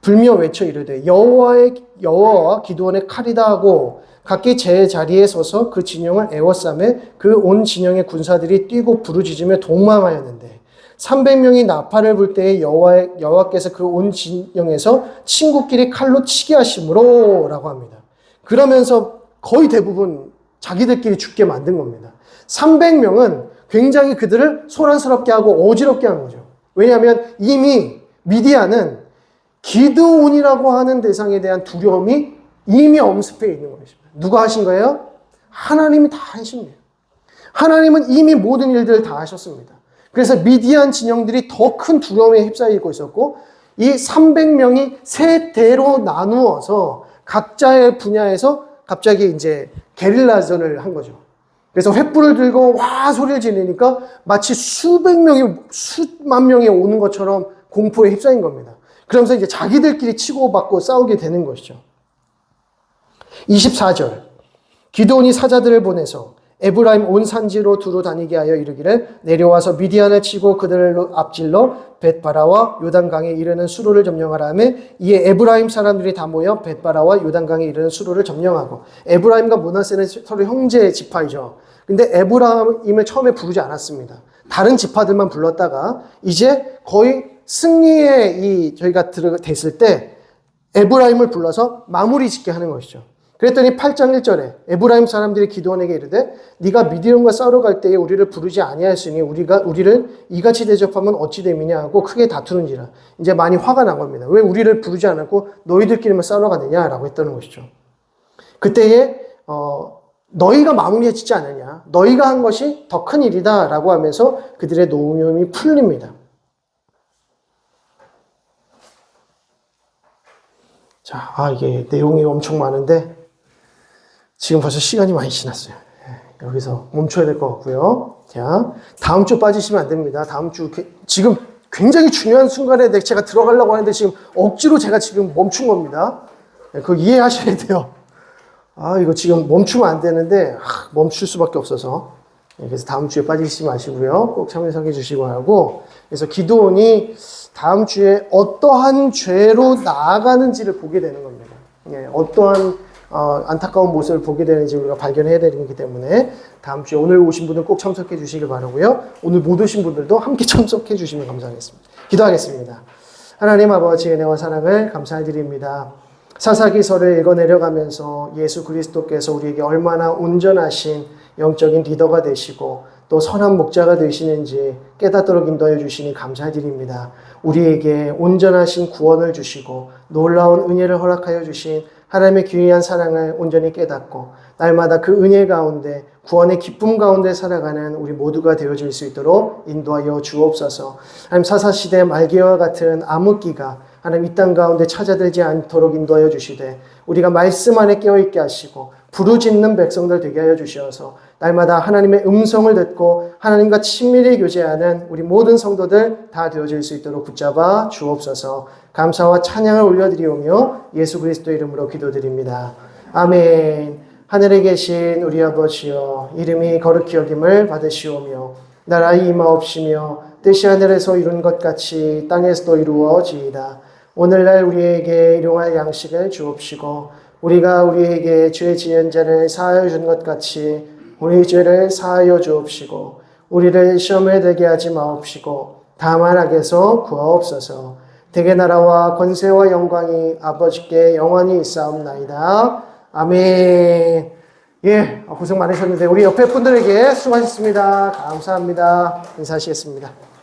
불며 외쳐 이르되 여호와와 기드온의 칼이다 하고 각기 제 자리에 서서 그 진영을 에워싸매 그 온 진영의 군사들이 뛰고 부르짖으며 도망하였는데 300명이 나팔을 불 때에 여호와께서 그 온 진영에서 친구끼리 칼로 치게 하심으로 라고 합니다. 그러면서 거의 대부분 자기들끼리 죽게 만든 겁니다. 300명은 굉장히 그들을 소란스럽게 하고 어지럽게 한 거죠. 왜냐하면 이미 미디안은 기드온이라고 하는 대상에 대한 두려움이 이미 엄습해 있는 것입니다. 누가 하신 거예요? 하나님이 다 하신 거예요. 하나님은 이미 모든 일들을 다 하셨습니다. 그래서 미디안 진영들이 더 큰 두려움에 휩싸이고 있었고 이 300명이 세 대로 나누어서 각자의 분야에서 갑자기 이제 게릴라전을 한 거죠. 그래서 횃불을 들고 와 소리를 지르니까 마치 수만 명이 오는 것처럼 공포에 휩싸인 겁니다. 그러면서 이제 자기들끼리 치고받고 싸우게 되는 것이죠. 24절 기드온이 사자들을 보내서 에브라임 온 산지로 두루 다니게 하여 이르기를 내려와서 미디안을 치고 그들을 앞질러 벳바라와 요단강에 이르는 수로를 점령하라 하며 이에 에브라임 사람들이 다 모여 벳바라와 요단강에 이르는 수로를 점령하고 에브라임과 므낫세는 서로 형제 지파이죠. 근데 에브라임을 처음에 부르지 않았습니다. 다른 지파들만 불렀다가 이제 거의 승리에 저희가 됐을 때 에브라임을 불러서 마무리 짓게 하는 것이죠. 그랬더니 8장 1절에 에브라임 사람들이 기드온에게 이르되 네가 미디안과 싸우러 갈 때에 우리를 부르지 아니하였으니 우리를 이같이 대접하면 어찌 됨이냐 하고 크게 다투는지라. 이제 많이 화가 난 겁니다. 왜 우리를 부르지 않았고 너희들끼리만 싸우러 가느냐라고 했다는 것이죠. 그때에 너희가 마무리해 짓지 않느냐, 너희가 한 것이 더 큰 일이다 라고 하면서 그들의 노여움이 풀립니다. 자, 이게 내용이 엄청 많은데 지금 벌써 시간이 많이 지났어요. 여기서 멈춰야 될 것 같고요. 자, 다음 주 빠지시면 안 됩니다. 다음 주 지금 굉장히 중요한 순간에 제가 들어가려고 하는데 지금 억지로 제가 지금 멈춘 겁니다. 그거 이해하셔야 돼요. 이거 지금 멈추면 안 되는데 멈출 수밖에 없어서 그래서 다음 주에 빠지시지 마시고요. 꼭 참여해 주시고 하고 그래서 기드온이 다음 주에 어떠한 죄로 나아가는지를 보게 되는 겁니다. 어떠한 안타까운 모습을 보게 되는지 우리가 발견해야 되기 때문에 다음 주에 오늘 오신 분들 꼭 참석해 주시길 바라고요. 오늘 못 오신 분들도 함께 참석해 주시면 감사하겠습니다. 기도하겠습니다. 하나님 아버지 은혜와 사랑을 감사드립니다. 사사기서를 읽어내려가면서 예수 그리스도께서 우리에게 얼마나 온전하신 영적인 리더가 되시고 또 선한 목자가 되시는지 깨닫도록 인도해 주시니 감사드립니다. 우리에게 온전하신 구원을 주시고 놀라운 은혜를 허락하여 주신 하나님의 귀한 사랑을 온전히 깨닫고 날마다 그 은혜 가운데 구원의 기쁨 가운데 살아가는 우리 모두가 되어질 수 있도록 인도하여 주옵소서. 하나님 사사시대 말기와 같은 암흑기가 하나님 이 땅 가운데 찾아들지 않도록 인도하여 주시되 우리가 말씀 안에 깨어있게 하시고 부르짖는 백성들 되게 하여 주시어서 날마다 하나님의 음성을 듣고 하나님과 친밀히 교제하는 우리 모든 성도들 다 되어질 수 있도록 붙잡아 주옵소서. 감사와 찬양을 올려드리오며 예수 그리스도의 이름으로 기도드립니다. 아멘. 하늘에 계신 우리 아버지여, 이름이 거룩히 여김을 받으시오며 나라의 임하옵시며 뜻이 하늘에서 이룬 것 같이 땅에서도 이루어지이다. 오늘날 우리에게 일용할 양식을 주옵시고 우리가 우리에게 죄 지은 자를 사하여 준 것 같이 우리 죄를 사하여 주옵시고 우리를 시험에 들게 하지 마옵시고 다만 악에서 구하옵소서. 대개 나라와 권세와 영광이 아버지께 영원히 있사옵나이다. 아멘. 예, 고생 많으셨는데 우리 옆에 분들에게 수고하셨습니다. 감사합니다. 인사하시겠습니다.